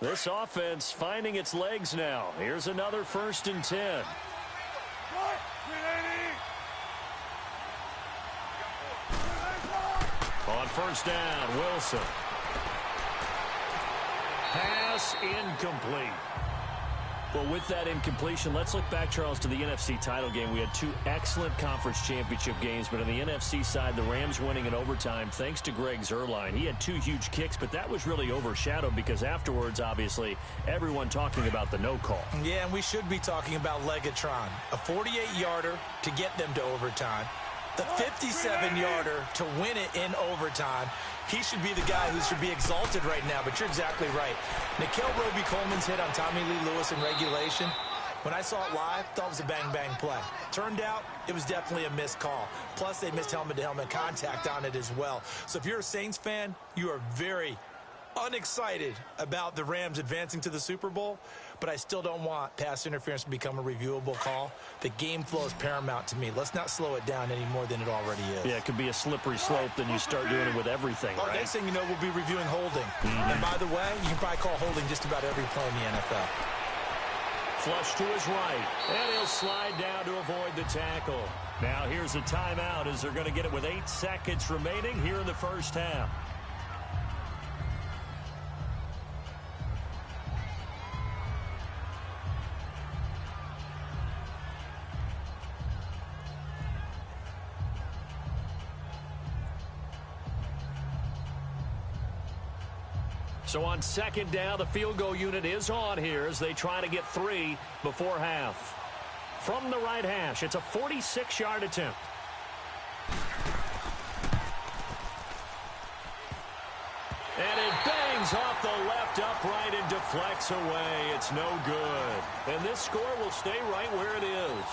This offense finding its legs now. Here's another first and 10. On first down, Wilson. Pass incomplete. Well, with that incompletion, let's look back, Charles, to the NFC title game. We had 2 excellent conference championship games, but on the NFC side, the Rams winning in overtime thanks to Greg Zuerlein. He had 2 huge kicks, but that was really overshadowed because afterwards, obviously, everyone talking about the no call. Yeah, and we should be talking about Legatron. A 48-yarder to get them to overtime. The 57-yarder to win it in overtime. He should be the guy who should be exalted right now, but you're exactly right. Nickell Robey-Coleman's hit on Tommy Lee Lewis in regulation, when I saw it live, I thought it was a bang-bang play. Turned out, it was definitely a missed call. Plus, they missed helmet-to-helmet contact on it as well. So if you're a Saints fan, you are very unexcited about the Rams advancing to the Super Bowl, but I still don't want pass interference to become a reviewable call. The game flow is paramount to me. Let's not slow it down any more than it already is. Yeah, it could be a slippery slope, then you start doing it with everything, right? Next thing you know, we'll be reviewing holding. And by the way, you can probably call holding just about every play in the NFL. Flush to his right, and he'll slide down to avoid the tackle. Now here's a timeout as they're going to get it with 8 seconds remaining here in the first half. So on second down, the field goal unit is on here as they try to get 3 before half. From the right hash, it's a 46-yard attempt. And it bangs off the left upright and deflects away. It's no good. And this score will stay right where it is.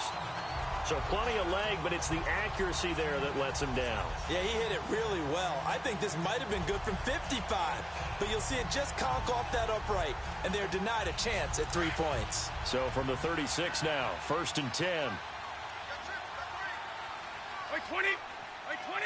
So plenty of leg, but it's the accuracy there that lets him down. Yeah, he hit it really well. I think this might have been good from 55. But you'll see it just conk off that upright, and they're denied a chance at 3 points. So from the 36 now, first and 10. By 20! By 20!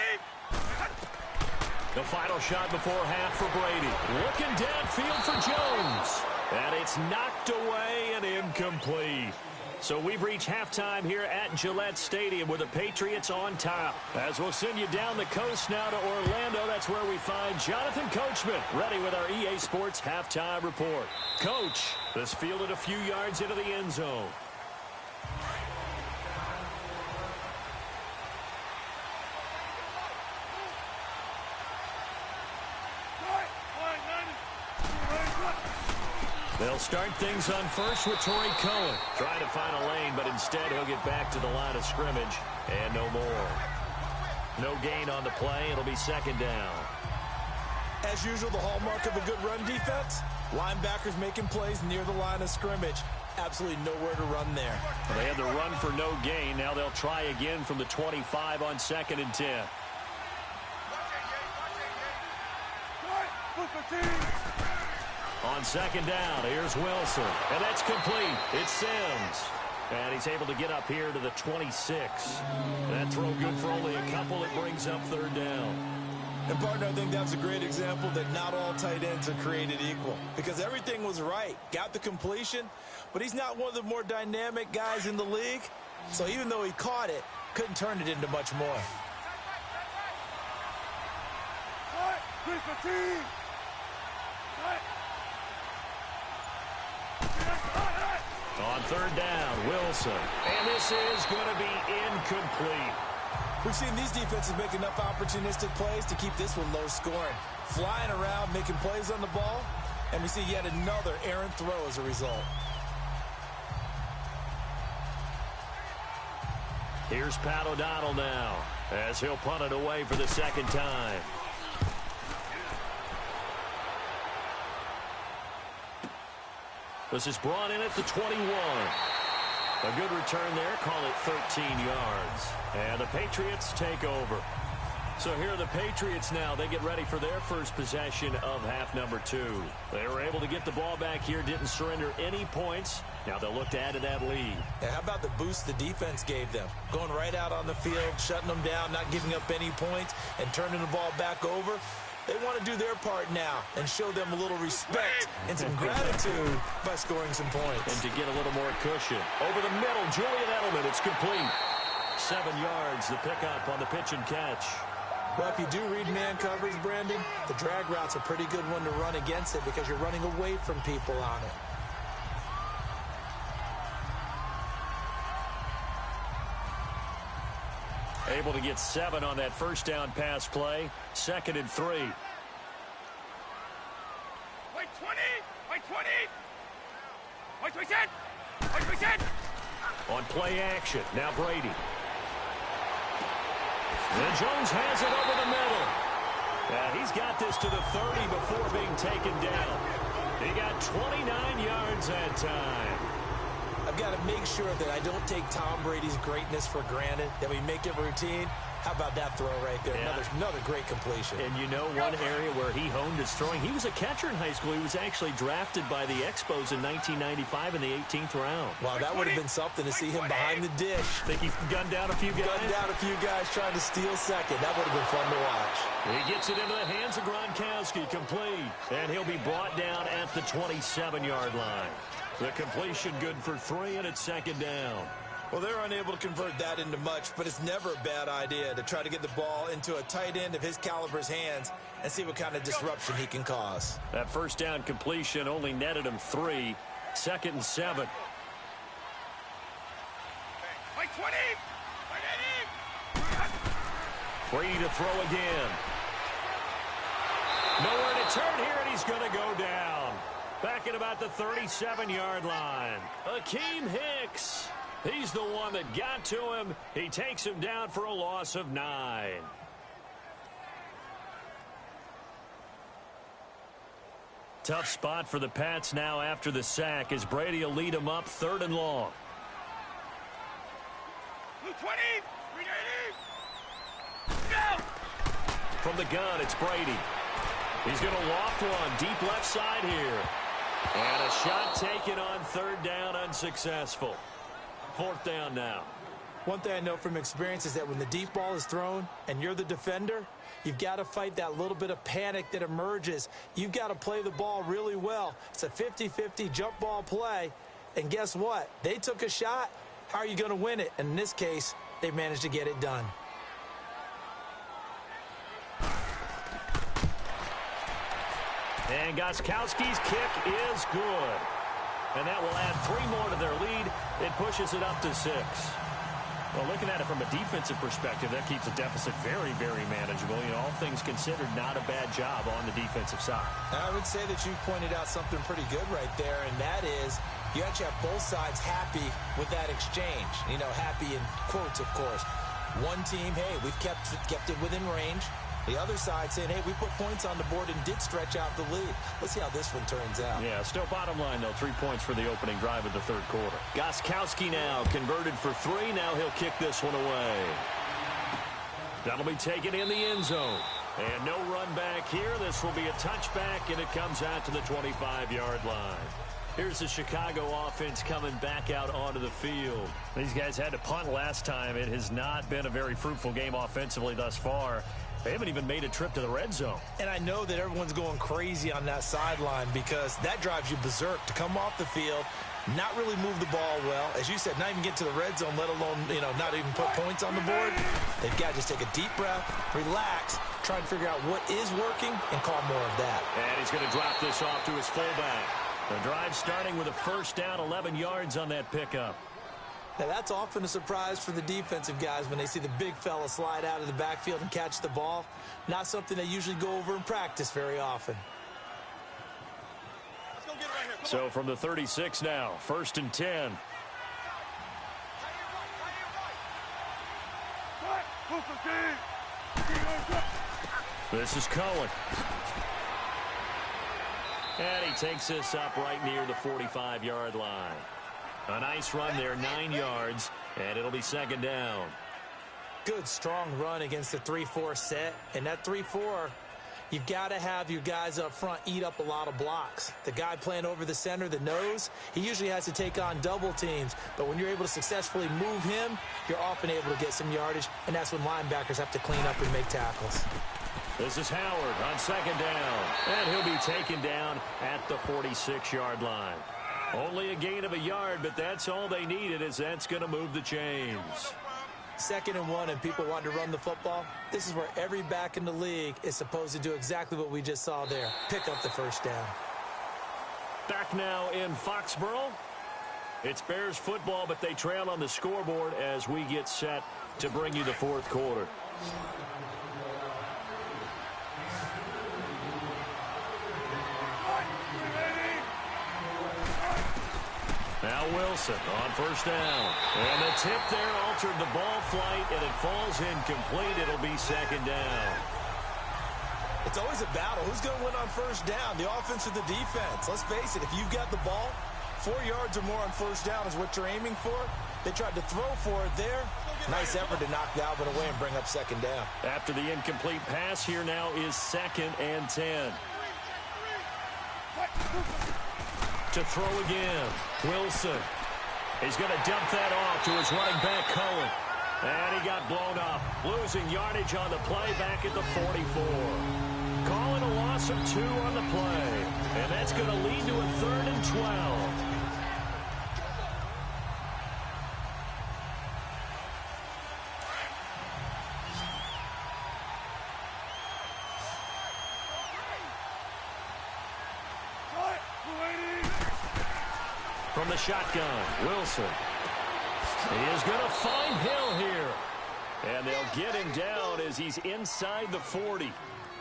The final shot before half for Brady. Looking downfield for Jones. And it's knocked away and incomplete. So we've reached halftime here at Gillette Stadium with the Patriots on top. As we'll send you down the coast now to Orlando, that's where we find Jonathan Coachman ready with our EA Sports halftime report. Coach, this fielded a few yards into the end zone. They'll start things on first with Torrey Cohen. Trying to find a lane, but instead he'll get back to the line of scrimmage. And no more. No gain on the play. It'll be second down. As usual, the hallmark of a good run defense, linebackers making plays near the line of scrimmage. Absolutely nowhere to run there. Well, they had the run for no gain. Now they'll try again from the 25 on 2nd and 10. On second down, here's Wilson. And that's complete. It's Sims. And he's able to get up here to the 26. That throw good for only a couple. It brings up third down. And, partner, I think that's a great example that not all tight ends are created equal. Because everything was right. Got the completion. But he's not one of the more dynamic guys in the league. So even though he caught it, couldn't turn it into much more. On third down, Wilson. And this is going to be incomplete. We've seen these defenses make enough opportunistic plays to keep this one low scoring. Flying around, making plays on the ball, and we see yet another errant throw as a result. Here's Pat O'Donnell now, as he'll punt it away for the second time. This is brought in at the 21. A good return there. Call it 13 yards. And the Patriots take over. So here are the Patriots now. They get ready for their first possession of half number 2. They were able to get the ball back here. Didn't surrender any points. Now they'll look to add to that lead. Yeah, how about the boost the defense gave them? Going right out on the field, shutting them down, not giving up any points, and turning the ball back over. They want to do their part now and show them a little respect and some gratitude by scoring some points. And to get a little more cushion. Over the middle, Julian Edelman, it's complete. 7 yards, the pickup on the pitch and catch. Well, if you do read man coverage, Brandon, the drag route's a pretty good one to run against it because you're running away from people on it. Able to get 7 on that first down pass play. 2nd and 3. Wait 20! Wait 20! Wait 20! Wait 20! On play action, now Brady. And Jones has it over the middle. He's got this to the 30 before being taken down. He got 29 yards that time. I've got to make sure that I don't take Tom Brady's greatness for granted, that we make it routine. How about that throw right there? Yeah. Another great completion. And you know one area where he honed his throwing? He was a catcher in high school. He was actually drafted by the Expos in 1995 in the 18th round. Wow, that would have been something to see him behind the dish. Think he gunned down a few guys? Gunned down a few guys trying to steal second. That would have been fun to watch. He gets it into the hands of Gronkowski, complete. And he'll be brought down at the 27-yard line. The completion good for 3, and it's 2nd down. Well, they're unable to convert that into much, but it's never a bad idea to try to get the ball into a tight end of his caliber's hands and see what kind of disruption he can cause. That first down completion only netted him 3. 2nd and 7. Wait 20! Wait 80! Brady to throw again. Nowhere to turn here, and he's going to go down. Back at about the 37-yard line. Akeem Hicks. He's the one that got to him. He takes him down for a loss of 9. Tough spot for the Pats now after the sack as Brady will lead them up 3rd and long. 20! 380! Go! From the gun, it's Brady. He's going to loft one deep left side here. And a shot taken on 3rd down, unsuccessful. 4th down now. One thing I know from experience is that when the deep ball is thrown and you're the defender, you've got to fight that little bit of panic that emerges. You've got to play the ball really well. It's a 50-50 jump ball play. And guess what? They took a shot. How are you going to win it? And in this case, they managed to get it done. And Gostkowski's kick is good. And that will add 3 more to their lead. It pushes it up to 6. Well, looking at it from a defensive perspective, that keeps the deficit very, very manageable. You know, all things considered, not a bad job on the defensive side. I would say that you pointed out something pretty good right there, and that is you actually have both sides happy with that exchange. You know, happy in quotes, of course. One team, hey, we've kept it within range. The other side saying, hey, we put points on the board and did stretch out the lead. Let's see how this one turns out. Yeah, still bottom line, though, 3 points for the opening drive of the third quarter. Gostkowski now converted for 3. Now he'll kick this one away. That'll be taken in the end zone. And no run back here. This will be a touchback, and it comes out to the 25-yard line. Here's the Chicago offense coming back out onto the field. These guys had to punt last time. It has not been a very fruitful game offensively thus far. They haven't even made a trip to the red zone. And I know that everyone's going crazy on that sideline because that drives you berserk to come off the field, not really move the ball well. As you said, not even get to the red zone, let alone, you know, not even put points on the board. They've got to just take a deep breath, relax, try and figure out what is working, and call more of that. And he's going to drop this off to his fullback. The drive starting with a first down, 11 yards on that pickup. Now, that's often a surprise for the defensive guys when they see the big fella slide out of the backfield and catch the ball. Not something they usually go over in practice very often. So from the 36 now, 1st and 10. This is Cohen. And he takes this up right near the 45-yard line. A nice run there, 9 yards, and it'll be 2nd down. Good, strong run against the 3-4 set. And that 3-4, you've got to have your guys up front eat up a lot of blocks. The guy playing over the center, the nose, he usually has to take on double teams. But when you're able to successfully move him, you're often able to get some yardage, and that's when linebackers have to clean up and make tackles. This is Howard on 2nd down, and he'll be taken down at the 46-yard line. Only a gain of a yard, but that's all they needed, as that's going to move the chains. 2nd and 1, and people want to run the football. This is where every back in the league is supposed to do exactly what we just saw there. Pick up the first down. Back now in Foxborough. It's Bears football, but they trail on the scoreboard as we get set to bring you the 4th quarter. Now Wilson on 1st down. And the tip there altered the ball flight, and it falls incomplete. It'll be 2nd down. It's always a battle. Who's going to win on 1st down, the offense or the defense? Let's face it, if you've got the ball, 4 yards or more on 1st down is what you're aiming for. They tried to throw for it there. Nice effort to knock Dalvin away and bring up 2nd down. After the incomplete pass, here now is 2nd and 10. To throw again, Wilson. He's going to dump that off to his running back, Cohen. And he got blown up, losing yardage on the play back at the 44. Calling a loss of 2 on the play. And that's going to lead to a 3rd and 12. From the shotgun, Wilson. He is going to find Hill here. And they'll get him down as he's inside the 40.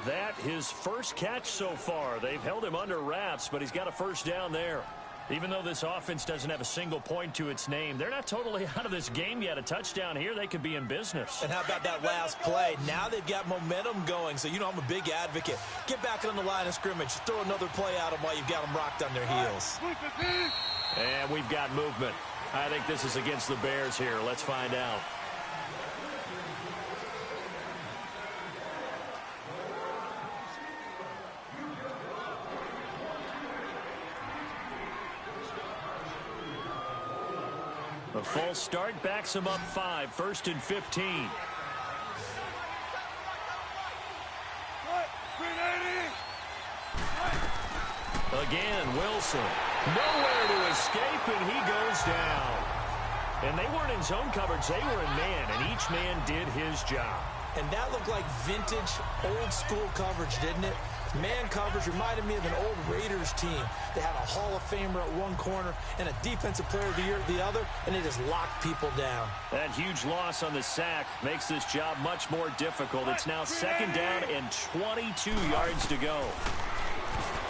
That his first catch so far. They've held him under wraps, but he's got a 1st down there. Even though this offense doesn't have a single point to its name, they're not totally out of this game yet. A touchdown here, they could be in business. And how about that last play? Now they've got momentum going, so you know I'm a big advocate. Get back on the line of scrimmage. Throw another play at them while you've got them rocked on their heels. And we've got movement. I think this is against the Bears here. Let's find out. A false start backs him up 5, 1st and 15. Again, Wilson. Nowhere to escape, and he goes down. And they weren't in zone coverage. They were in man, and each man did his job. And that looked like vintage, old-school coverage, didn't it? Man coverage reminded me of an old Raiders team. They had a Hall of Famer at one corner and a Defensive Player of the Year at the other, and they just locked people down. That huge loss on the sack makes this job much more difficult. It's now 2nd down and 22 yards to go.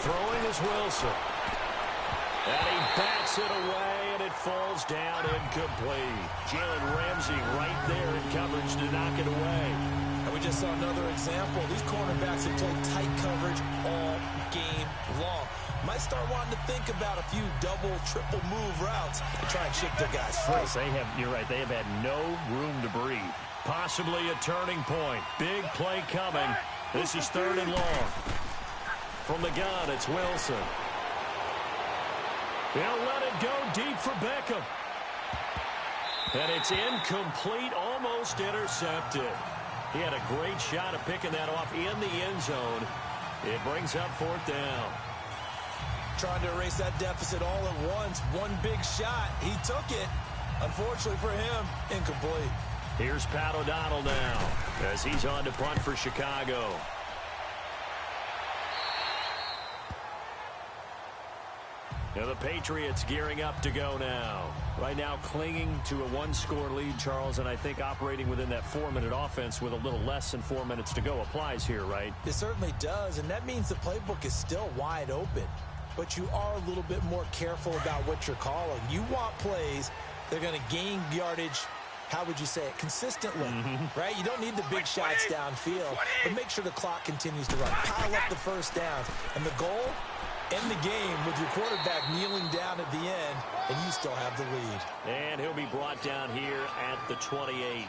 Throwing is Wilson. And he bats it away, and it falls down incomplete. Jalen Ramsey right there in coverage to knock it away. And we just saw another example. These cornerbacks have played tight coverage all game long. Might start wanting to think about a few double, triple move routes to try and shake their guys free. You're right, they have had no room to breathe. Possibly a turning point. Big play coming. This is 3rd and long. From the gun, it's Wilson. He'll let it go deep for Beckham. And it's incomplete, almost intercepted. He had a great shot at picking that off in the end zone. It brings up 4th down. Trying to erase that deficit all at once. One big shot. He took it. Unfortunately for him, incomplete. Here's Pat O'Donnell now as he's on to punt for Chicago. Now the Patriots gearing up to go now. Right now clinging to a 1-score lead, Charles, and I think operating within that 4-minute offense with a little less than 4 minutes to go applies here, right? It certainly does, and that means the playbook is still wide open. But you are a little bit more careful about what you're calling. You want plays that are going to gain yardage, how would you say it, consistently, right? You don't need the big shots downfield, but make sure the clock continues to run. Pile up the first downs, and the goal, end the game with your quarterback kneeling down at the end, and you still have the lead. And he'll be brought down here at the 28.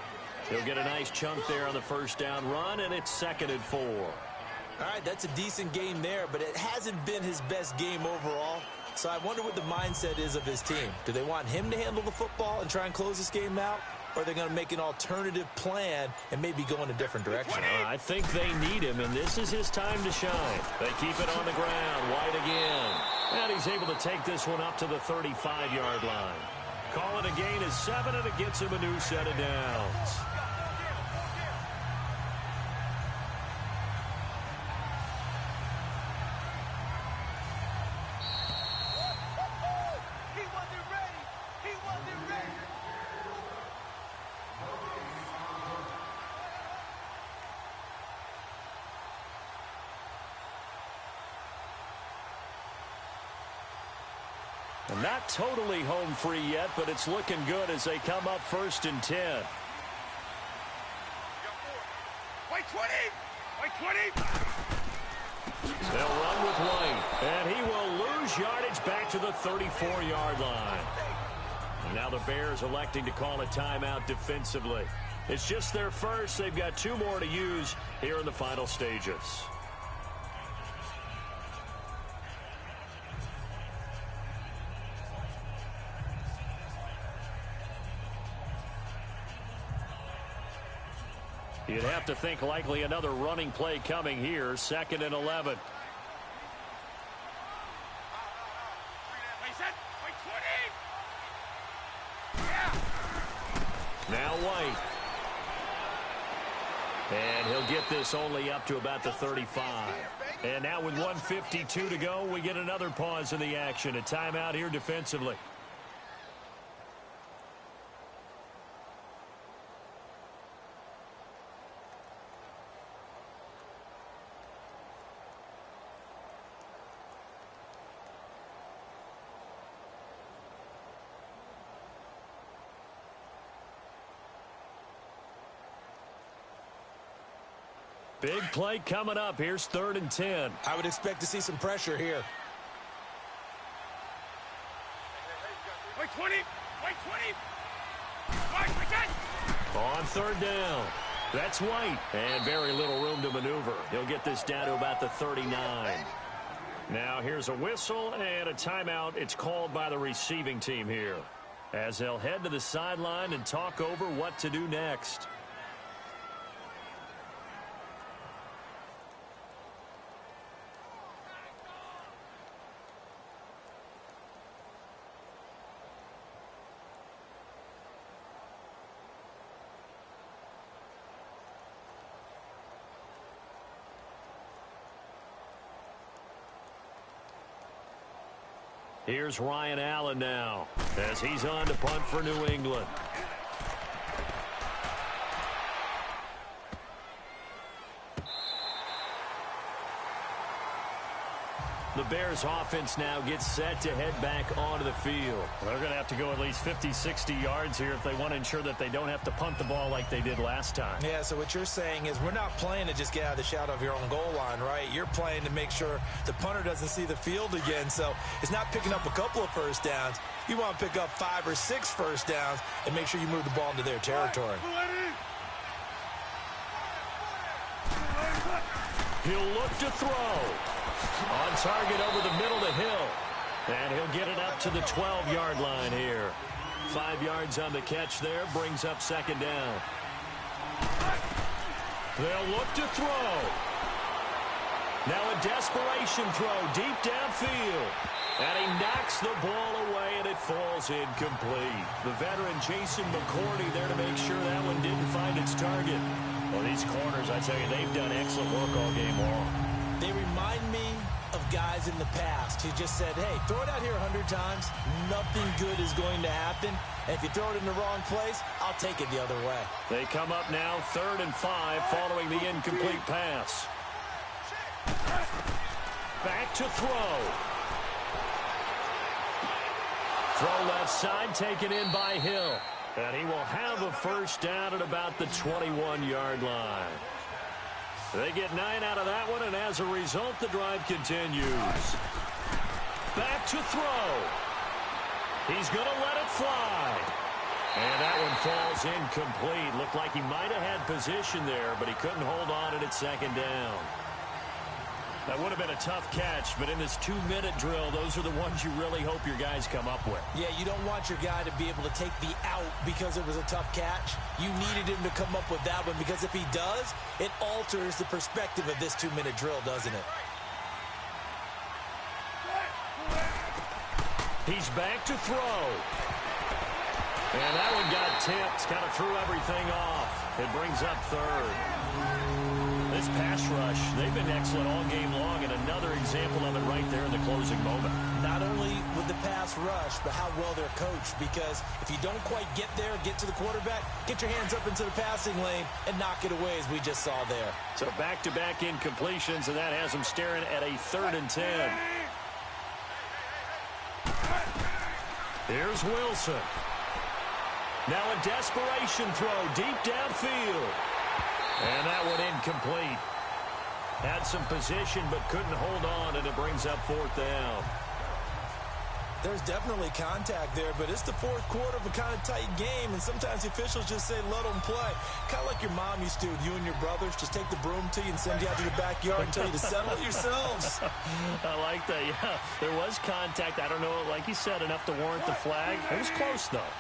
He'll get a nice chunk there on the first down run, and it's 2nd and 4. All right, that's a decent game there, but it hasn't been his best game overall. So I wonder what the mindset is of his team. Do they want him to handle the football and try and close this game out? Or are they going to make an alternative plan and maybe go in a different direction? I think they need him, and this is his time to shine. They keep it on the ground. White again. And he's able to take this one up to the 35-yard line. Call it a gain of 7, and it gets him a new set of downs. Not totally home free yet, but it's looking good as they come up 1st and 10. White 20! White 20! They'll run with White, and he will lose yardage back to the 34-yard line. And now the Bears electing to call a timeout defensively. It's just their first. They've got 2 more to use here in the final stages. You'd have to think likely another running play coming here. 2nd and 11. Now White. And he'll get this only up to about the 35. And now with 1:52 to go, we get another pause in the action. A timeout here defensively. Big play coming up. Here's 3rd and 10. I would expect to see some pressure here. White 20! White 20! White, on 3rd down. That's White. And very little room to maneuver. He'll get this down to about the 39. Now here's a whistle and a timeout. It's called by the receiving team here. as they'll head to the sideline and talk over what to do next. Here's Ryan Allen now as he's on to punt for New England. The Bears offense now gets set to head back onto the field. They're going to have to go at least 50, 60 yards here if they want to ensure that they don't have to punt the ball like they did last time. Yeah, so what you're saying is we're not playing to just get out of the shadow of your own goal line, right? You're playing to make sure the punter doesn't see the field again. So it's not picking up a couple of first downs. You want to pick up 5 or 6 first downs and make sure you move the ball into their territory. He'll look to throw. On target over the middle to Hill. And he'll get it up to the 12-yard line here. 5 yards on the catch there, brings up second down. They'll look to throw. Now a desperation throw deep downfield. And he knocks the ball away, and it falls incomplete. The veteran Jason McCourty there to make sure that one didn't find its target. Well, these corners, I tell you, they've done excellent work all game long. They remind me of guys in the past who just said, hey, throw it out here 100 times. Nothing good is going to happen. And if you throw it in the wrong place, I'll take it the other way. They come up now 3rd and 5 following the incomplete pass. Back to throw. Throw left side taken in by Hill. And he will have a first down at about the 21-yard line. They get 9 out of that one, and as a result, the drive continues. Back to throw. He's going to let it fly. And that one falls incomplete. Looked like he might have had position there, but he couldn't hold on to it at second down. That would have been a tough catch, but in this 2-minute drill, those are the ones you really hope your guys come up with. Yeah, you don't want your guy to be able to take the out because it was a tough catch. You needed him to come up with that one because if he does, it alters the perspective of this 2-minute drill, doesn't it? He's back to throw. And that one got tipped, kind of threw everything off. It brings up 3rd. This pass rush, they've been excellent all game long, and another example of it right there in the closing moment. Not only with the pass rush, but how well they're coached, because if you don't quite get there, get to the quarterback, get your hands up into the passing lane and knock it away as we just saw there. So back-to-back incompletions, and that has them staring at a 3rd and 10. Here's Wilson. Now a desperation throw deep downfield. And that one incomplete. Had some position but couldn't hold on, and it brings up 4th down. There's definitely contact there, but it's the 4th quarter of a kind of tight game, and sometimes the officials just say, let them play. Kind of like your mom used to with you and your brothers. Just take the broom to you and send you out to the backyard and tell you to settle it yourselves. I like that, yeah. There was contact. I don't know, like you said, enough to warrant the flag. It was close, though.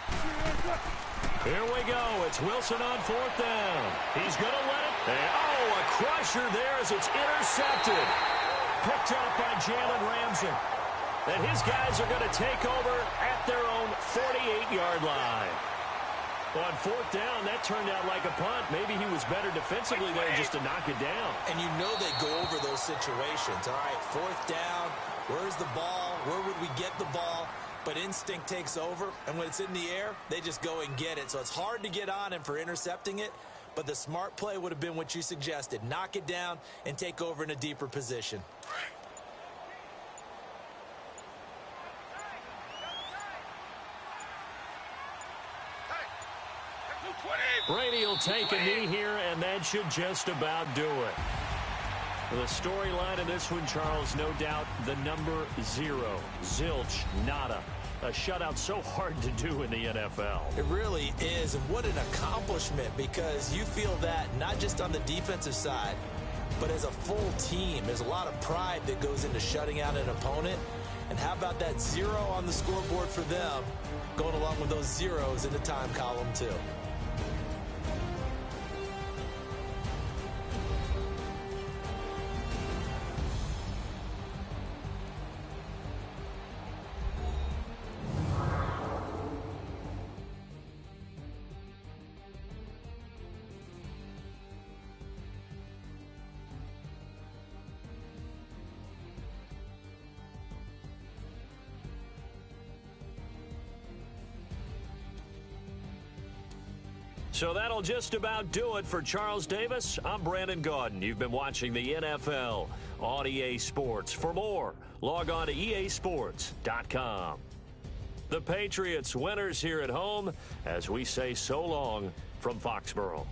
Here we go. It's Wilson on 4th down. He's going to let it. Oh, a crusher there as it's intercepted. Picked up by Jalen Ramsey. And his guys are going to take over at their own 48-yard line. Well, on 4th down, that turned out like a punt. Maybe he was better defensively there just to knock it down. And you know they go over those situations. All right, 4th down. Where's the ball? Where would we get the ball? But instinct takes over, and when it's in the air, they just go and get it. So it's hard to get on him for intercepting it, but the smart play would have been what you suggested. Knock it down and take over in a deeper position. Brady will take a knee here, and that should just about do it. The storyline of this one, Charles, no doubt the number 0. Zilch, nada. A shutout so hard to do in the NFL. It really is, and what an accomplishment, because you feel that not just on the defensive side, but as a full team. There's a lot of pride that goes into shutting out an opponent, And how about that 0 on the scoreboard for them, going along with those zeros in the time column, too. So that'll just about do it for Charles Davis. I'm Brandon Gaudin. You've been watching the NFL on EA Sports. For more, log on to easports.com. The Patriots winners here at home as we say so long from Foxborough.